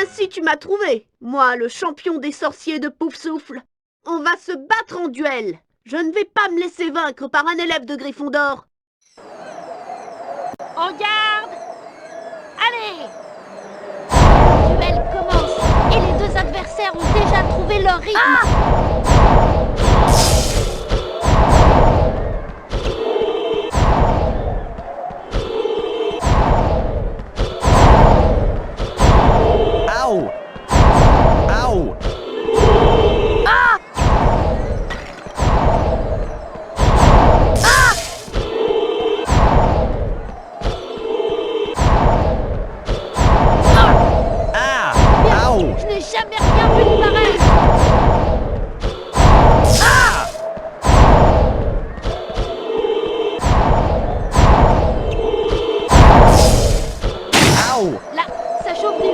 Ainsi tu m'as trouvé, moi, le champion des sorciers de Poufsouffle. On va se battre en duel. Je ne vais pas me laisser vaincre par un élève de Gryffondor. En garde! Allez! Le duel commence et les deux adversaires ont déjà trouvé leur rythme. Au! Au! Je n'ai jamais rien vu de pareil! Là, ça chauffe du...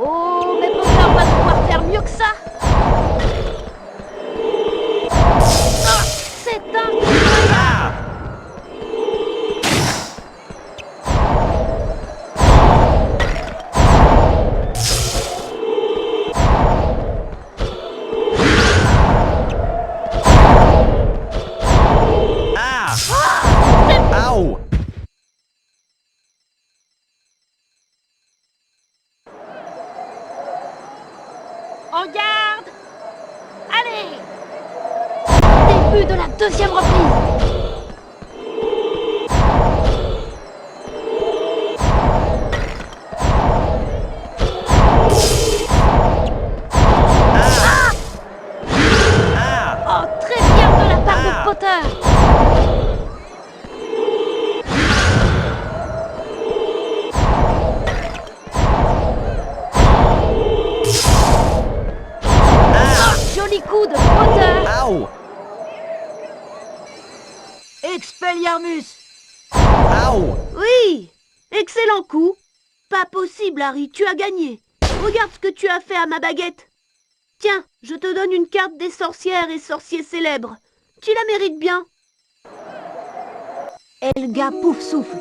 Oh, mais Potter va pouvoir faire mieux que ça! C'est incroyable! En garde! Allez! Début de la deuxième reprise! Oh, très bien de la part de Potter! Joli coup de Potter! Expelliarmus! Oui, excellent coup. Pas possible, Harry, tu as gagné. Regarde ce que tu as fait à ma baguette. Tiens, je te donne une carte des sorcières et sorciers célèbres. Tu la mérites bien. Helga Poufsouffle.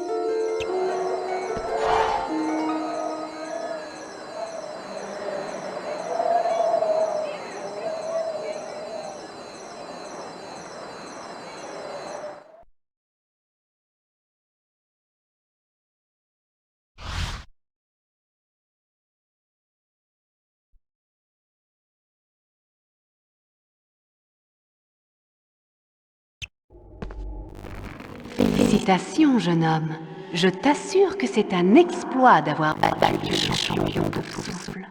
Félicitations, jeune homme. Je t'assure que c'est un exploit d'avoir battu le champion de Poufsouffle.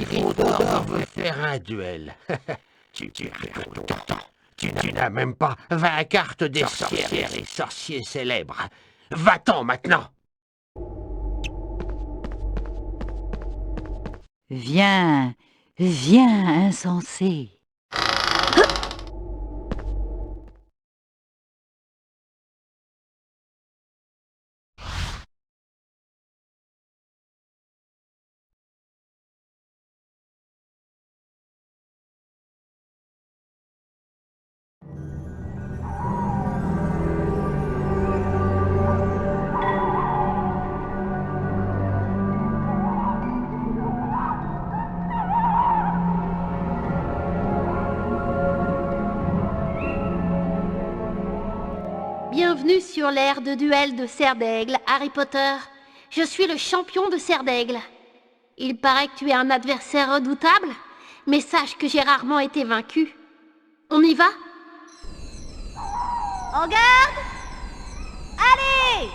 Gryffondor veut faire un duel. Tu n'as même pas 20 cartes des sorcières et sorciers célèbres. Va-t'en maintenant! Viens, viens, insensé. Bienvenue sur l'ère de duel de Serre d'Aigle, Harry Potter. Je suis le champion de Serre d'Aigle. Il paraît que tu es un adversaire redoutable, mais sache que j'ai rarement été vaincu. On y va? En garde! Allez!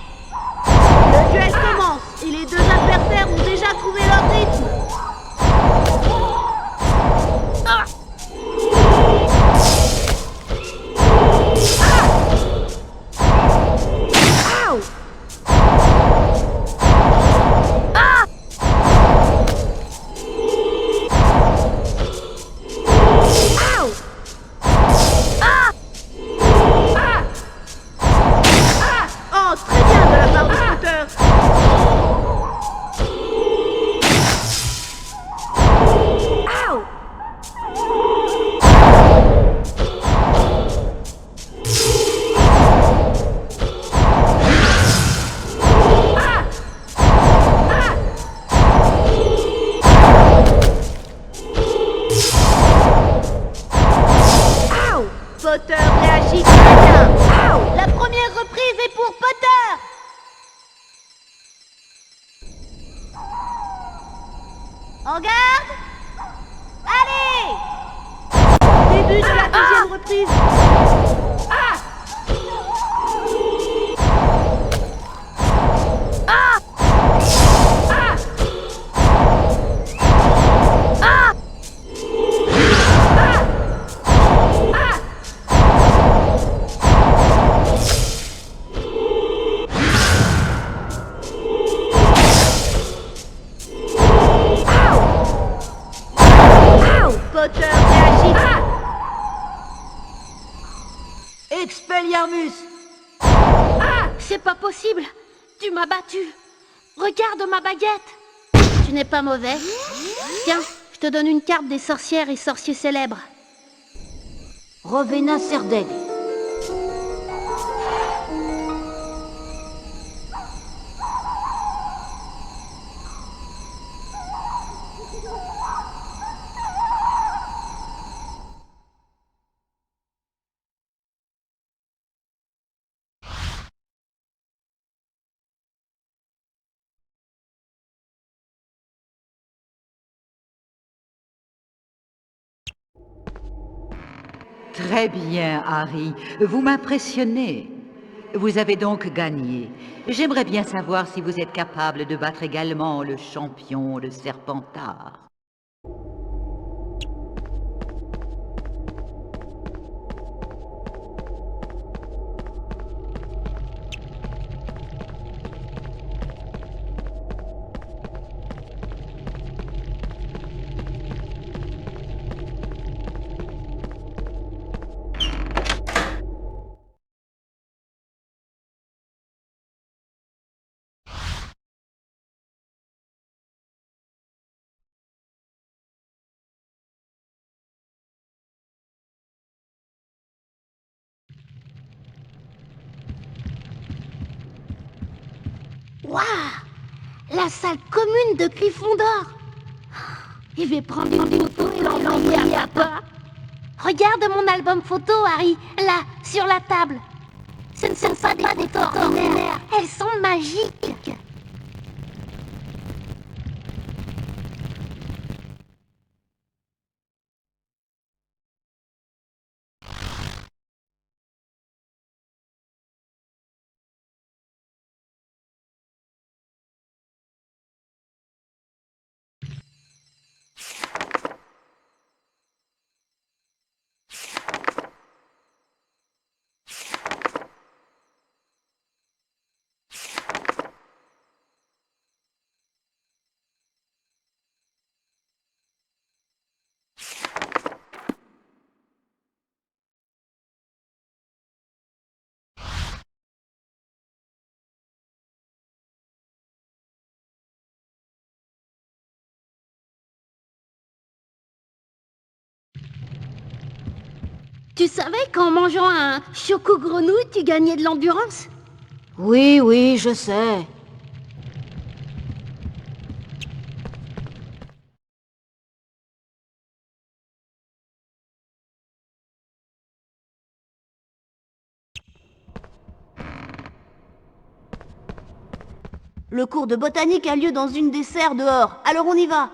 Le duel commence et les deux adversaires ont déjà trouvé leur rythme. Ah! Ow! Ah! Ow! Ah! Ah! Ah! Oh, très bien de la part de Potter. Ow! Ow! Potter réagit très bien. Ow! La première reprise est pour Potter. En garde! Allez! Début de la deuxième reprise. Ah! Ah! Ah! Ah! Potter réagit. Expelliarmus! Ah! C'est pas possible! Tu m'as battu! Regarde ma baguette! Tu n'es pas mauvais. Tiens, je te donne une carte des sorcières et sorciers célèbres. Rowena Serdaigle. Très bien, Harry. Vous m'impressionnez. Vous avez donc gagné. J'aimerais bien savoir si vous êtes capable de battre également le champion de Serpentard. Waouh! La salle commune de Gryffondor! Je vais prendre une photo et l'envoyer à papa. Regarde mon album photo, Harry, là, sur la table. Ce ne sont pas des photos ordinaires, elles sont magiques. Tu savais qu'en mangeant un choco-grenouille, tu gagnais de l'endurance? Oui, oui, je sais. Le cours de botanique a lieu dans une des serres dehors, alors on y va.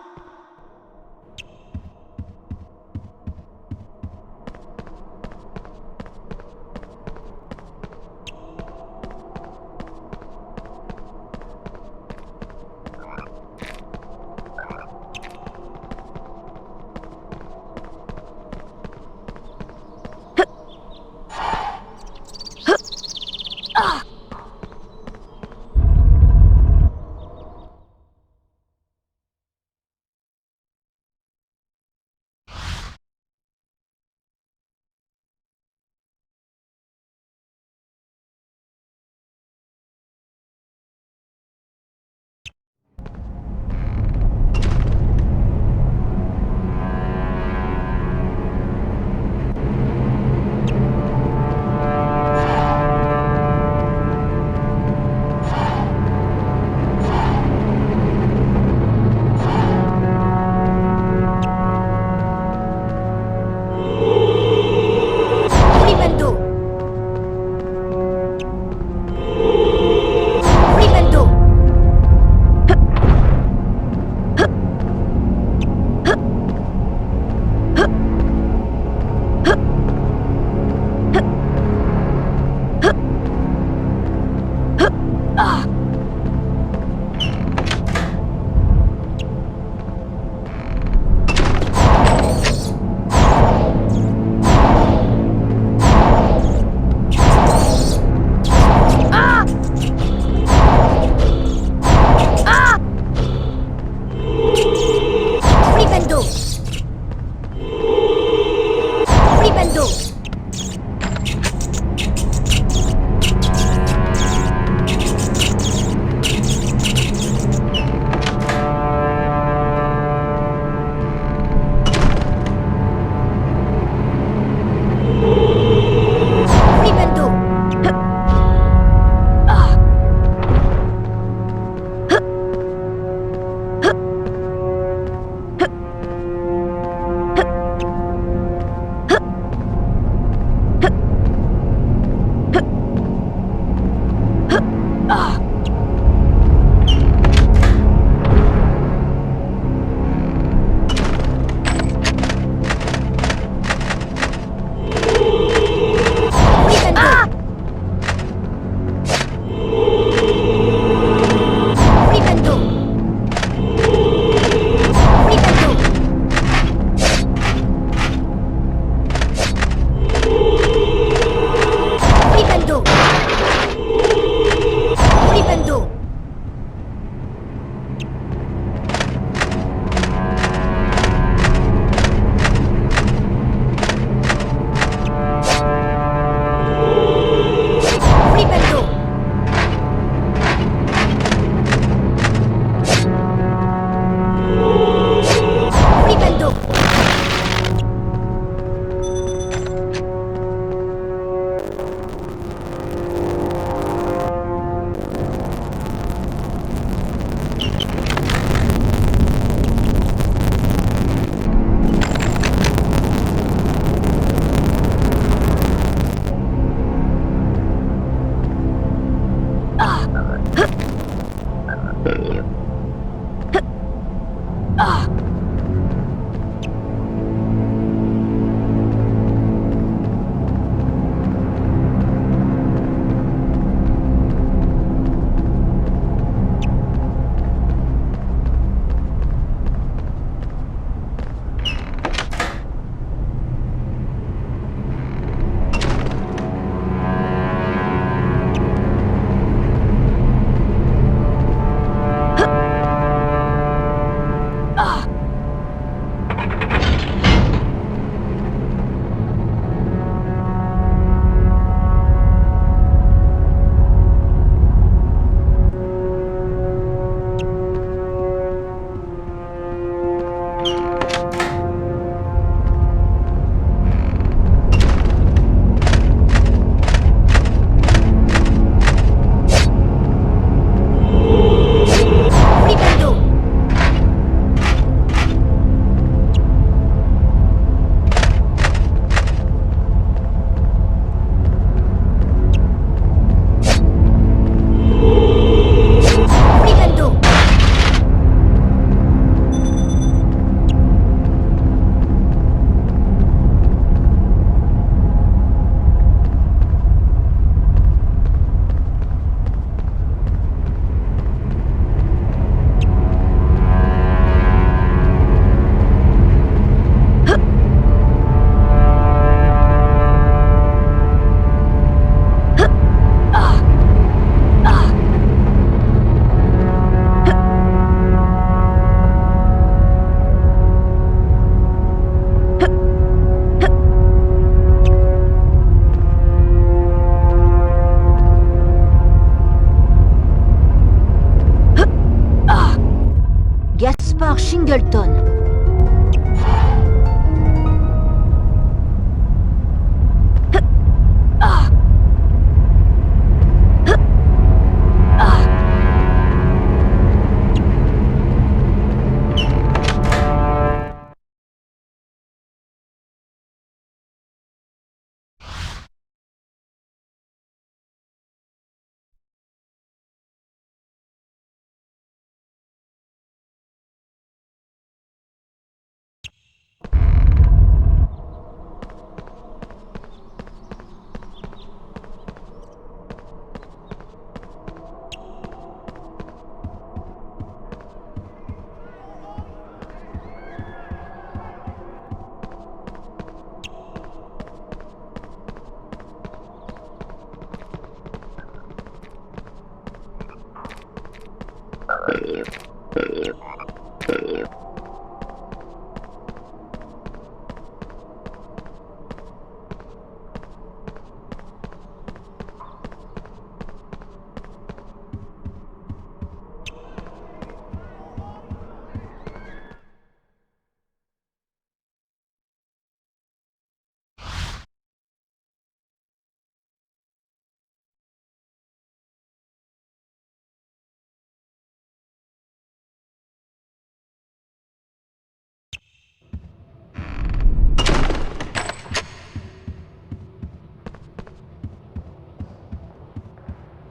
laboratoire Shingleton.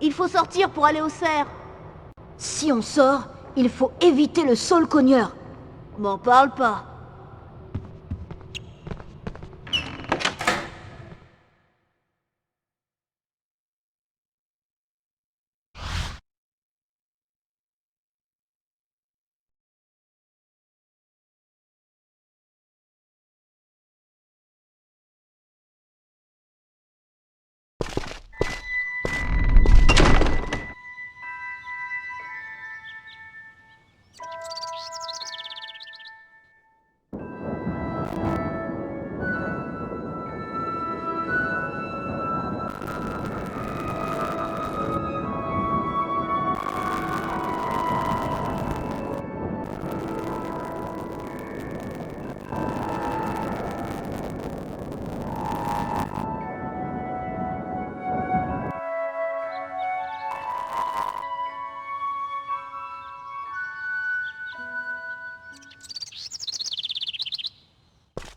Il faut sortir pour aller au cerf. Si on sort, il faut éviter le sol cogneur. M'en parle pas.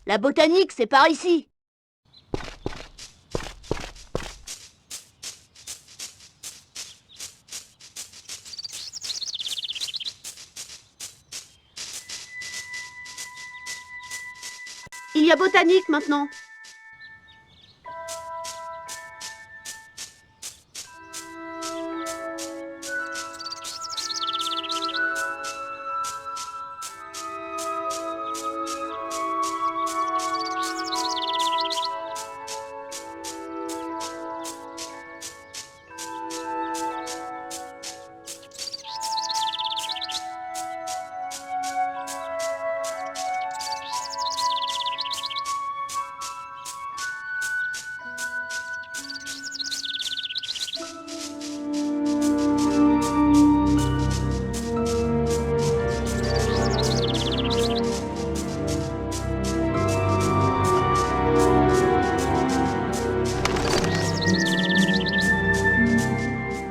La botanique, c'est par ici. Il y a botanique maintenant.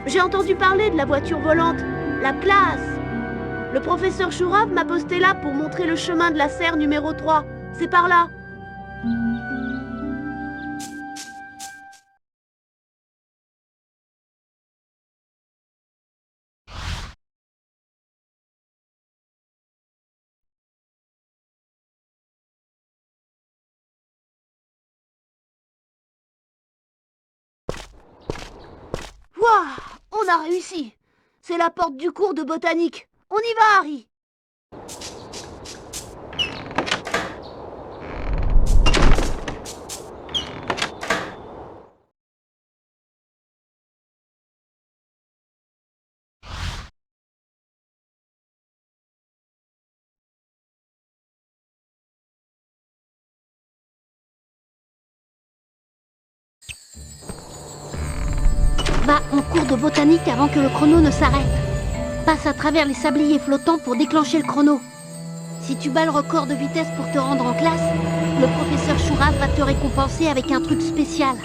J'ai entendu parler de la voiture volante, la classe. Le professeur Chourave m'a posté là pour montrer le chemin de la serre numéro 3. C'est par là. Wouah! On a réussi! C'est la porte du cours de botanique. On y va, Harry! Va en cours de botanique avant que le chrono ne s'arrête. Passe à travers les sabliers flottants pour déclencher le chrono. Si tu bats le record de vitesse pour te rendre en classe, le professeur Chourave va te récompenser avec un truc spécial.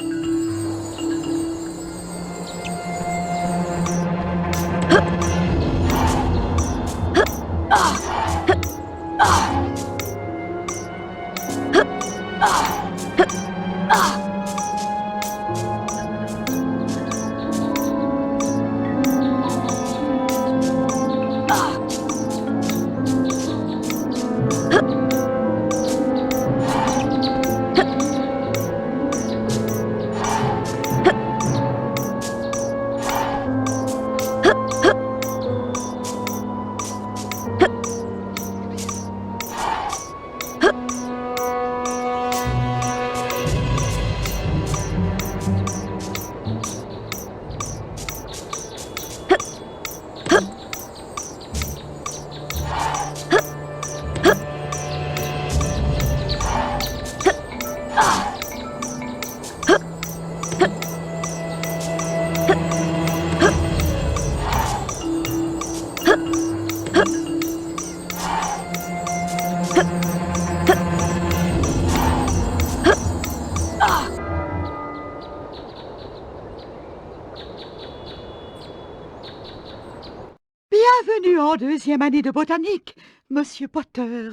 Bienvenue en deuxième année de botanique, Monsieur Potter.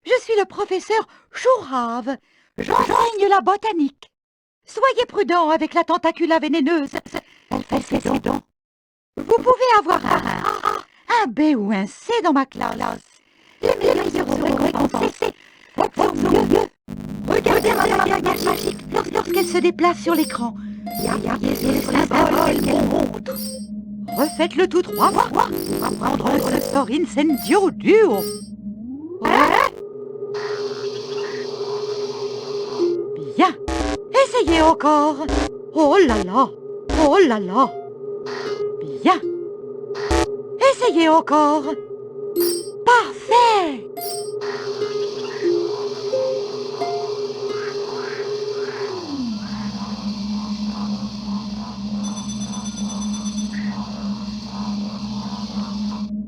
Je suis le professeur Chourave. J'enseigne la botanique. Soyez prudent avec la tentacula vénéneuse. Elle fait ses dents. Vous pouvez avoir un B ou un C dans ma classe. Les meilleurs seront récompensés. Faites mieux. Regardez la baguette magique lorsqu'elle se déplace sur l'écran. Voyez les symboles qu'elle montre. Refaites-le tout 3 fois pour apprendre le sort Incendio Duo. Bien. Essayez encore. Oh là là. Oh là là. Bien. Essayez encore. Parfait.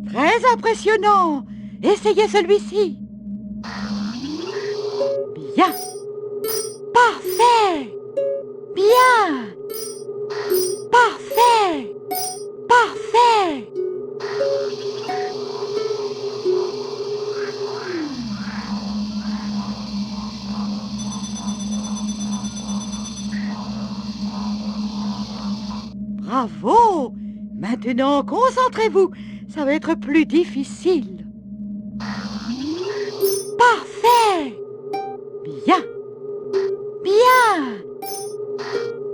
Très impressionnant. Essayez celui-ci. Bien. Parfait. Bien. Parfait. Parfait. Bravo. Maintenant, concentrez-vous. Ça va être plus difficile. Parfait. Bien. Bien.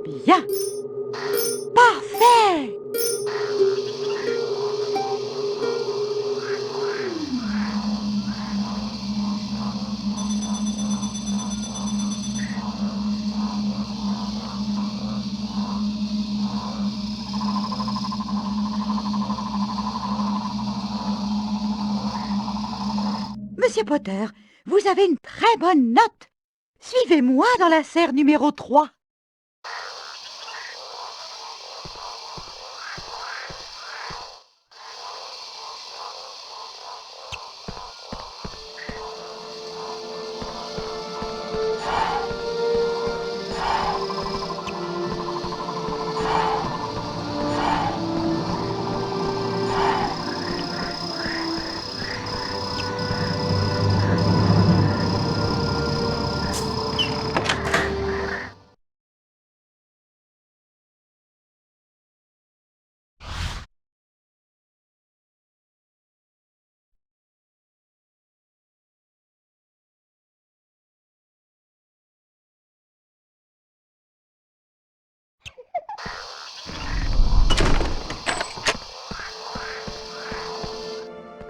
Bien. Parfait. Monsieur Potter, vous avez une très bonne note. Suivez-moi dans la serre numéro 3.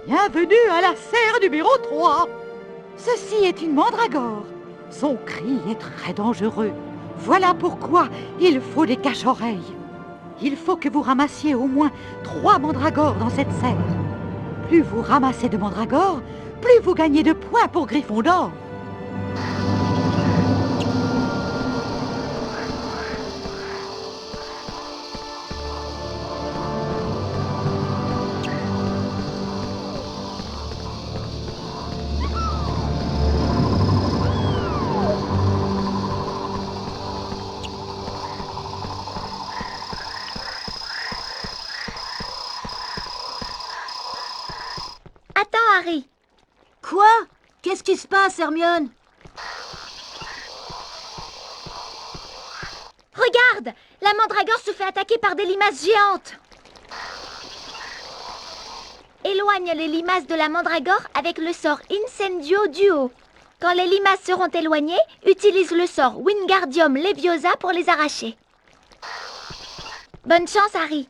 Bienvenue à la serre numéro 3. Ceci est une mandragore. Son cri est très dangereux. Voilà pourquoi il faut des cache-oreilles. Il faut que vous ramassiez au moins 3 mandragores dans cette serre. Plus vous ramassez de mandragores, plus vous gagnez de points pour Gryffondor. Attends, Harry. Quoi? Qu'est-ce qui se passe, Hermione? Regarde, la mandragore se fait attaquer par des limaces géantes. Éloigne les limaces de la mandragore avec le sort Incendio Duo. Quand les limaces seront éloignées, utilise le sort Wingardium Leviosa pour les arracher. Bonne chance, Harry.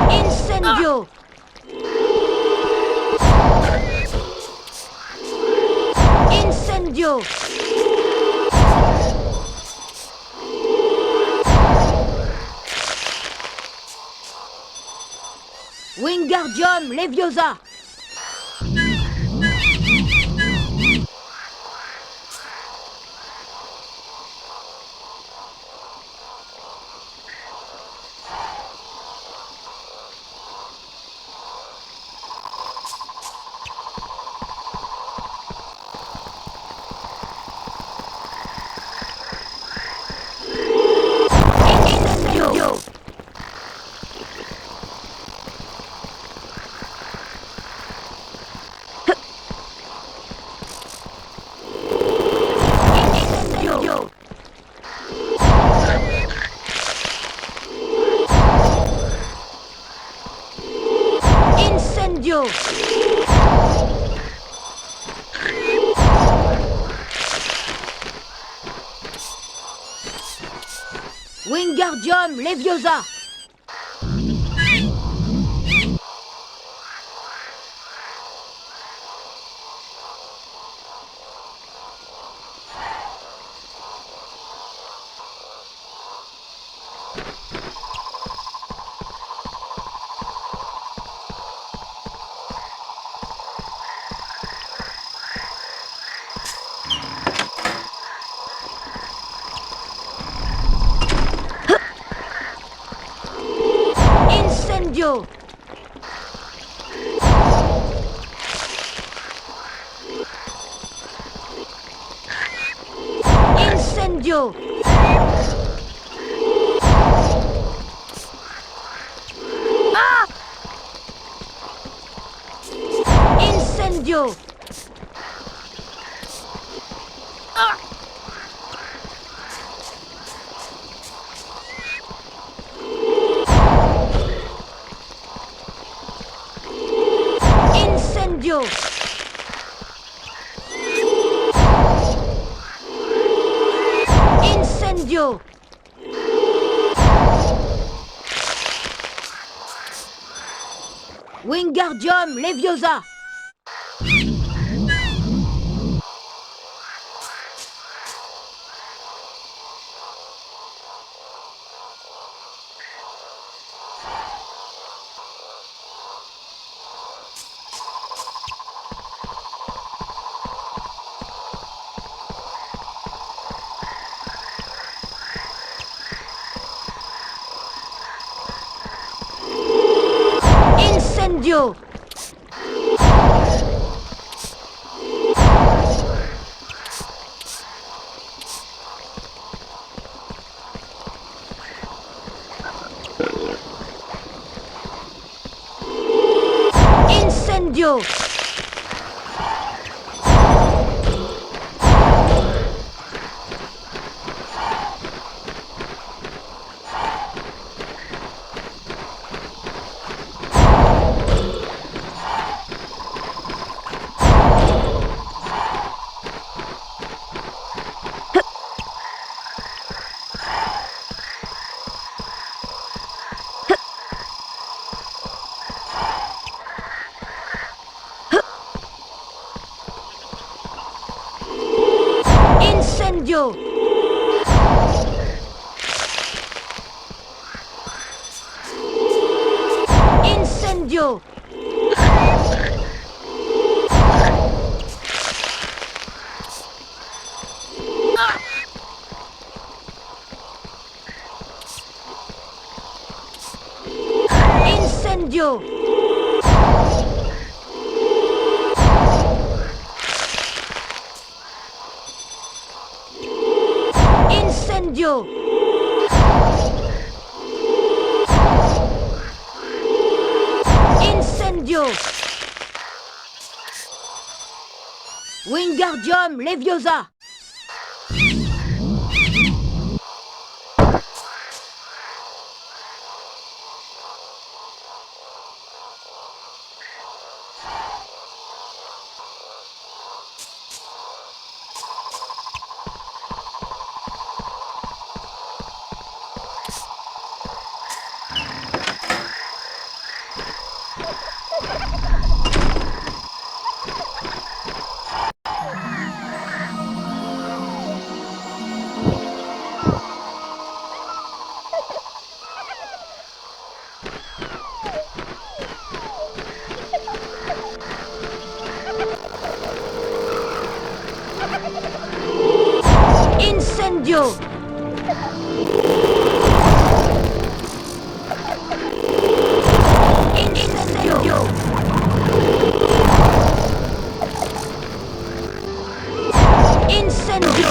Incendio! Incendio! Wingardium Leviosa! Incendio! Wingardium Leviosa! Incendio! Incendio! Ah! Incendio! Ah! Incendio! Incendio! Wingardium Leviosa! Incendio! Incendio! Incendio! Incendio! Incendio! Incendio! Wingardium Leviosa! Incendio! Incendio! Incendio!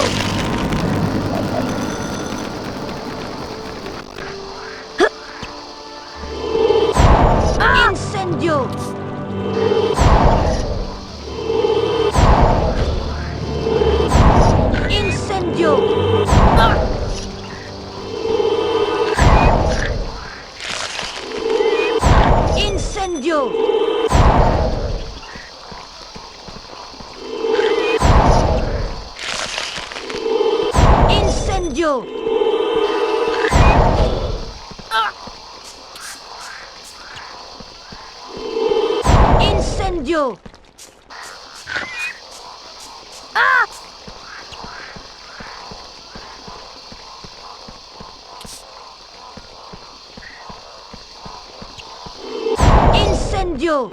Incendio! Incendio! Incendio! Incendio! Incendio! Incendio!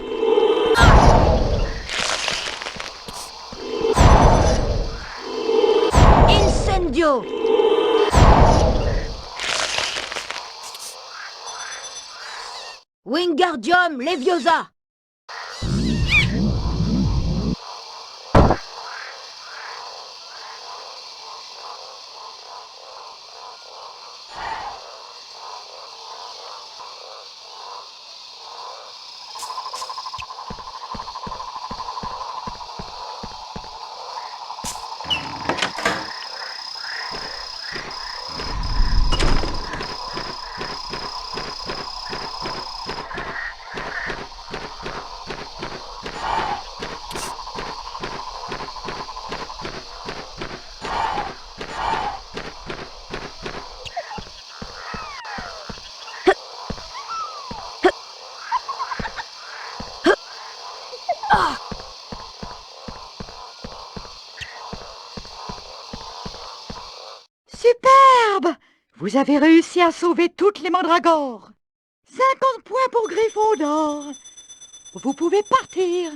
Incendio! Wingardium Leviosa! Superbe! Vous avez réussi à sauver toutes les mandragores. 50 points pour Gryffondor. Vous pouvez partir.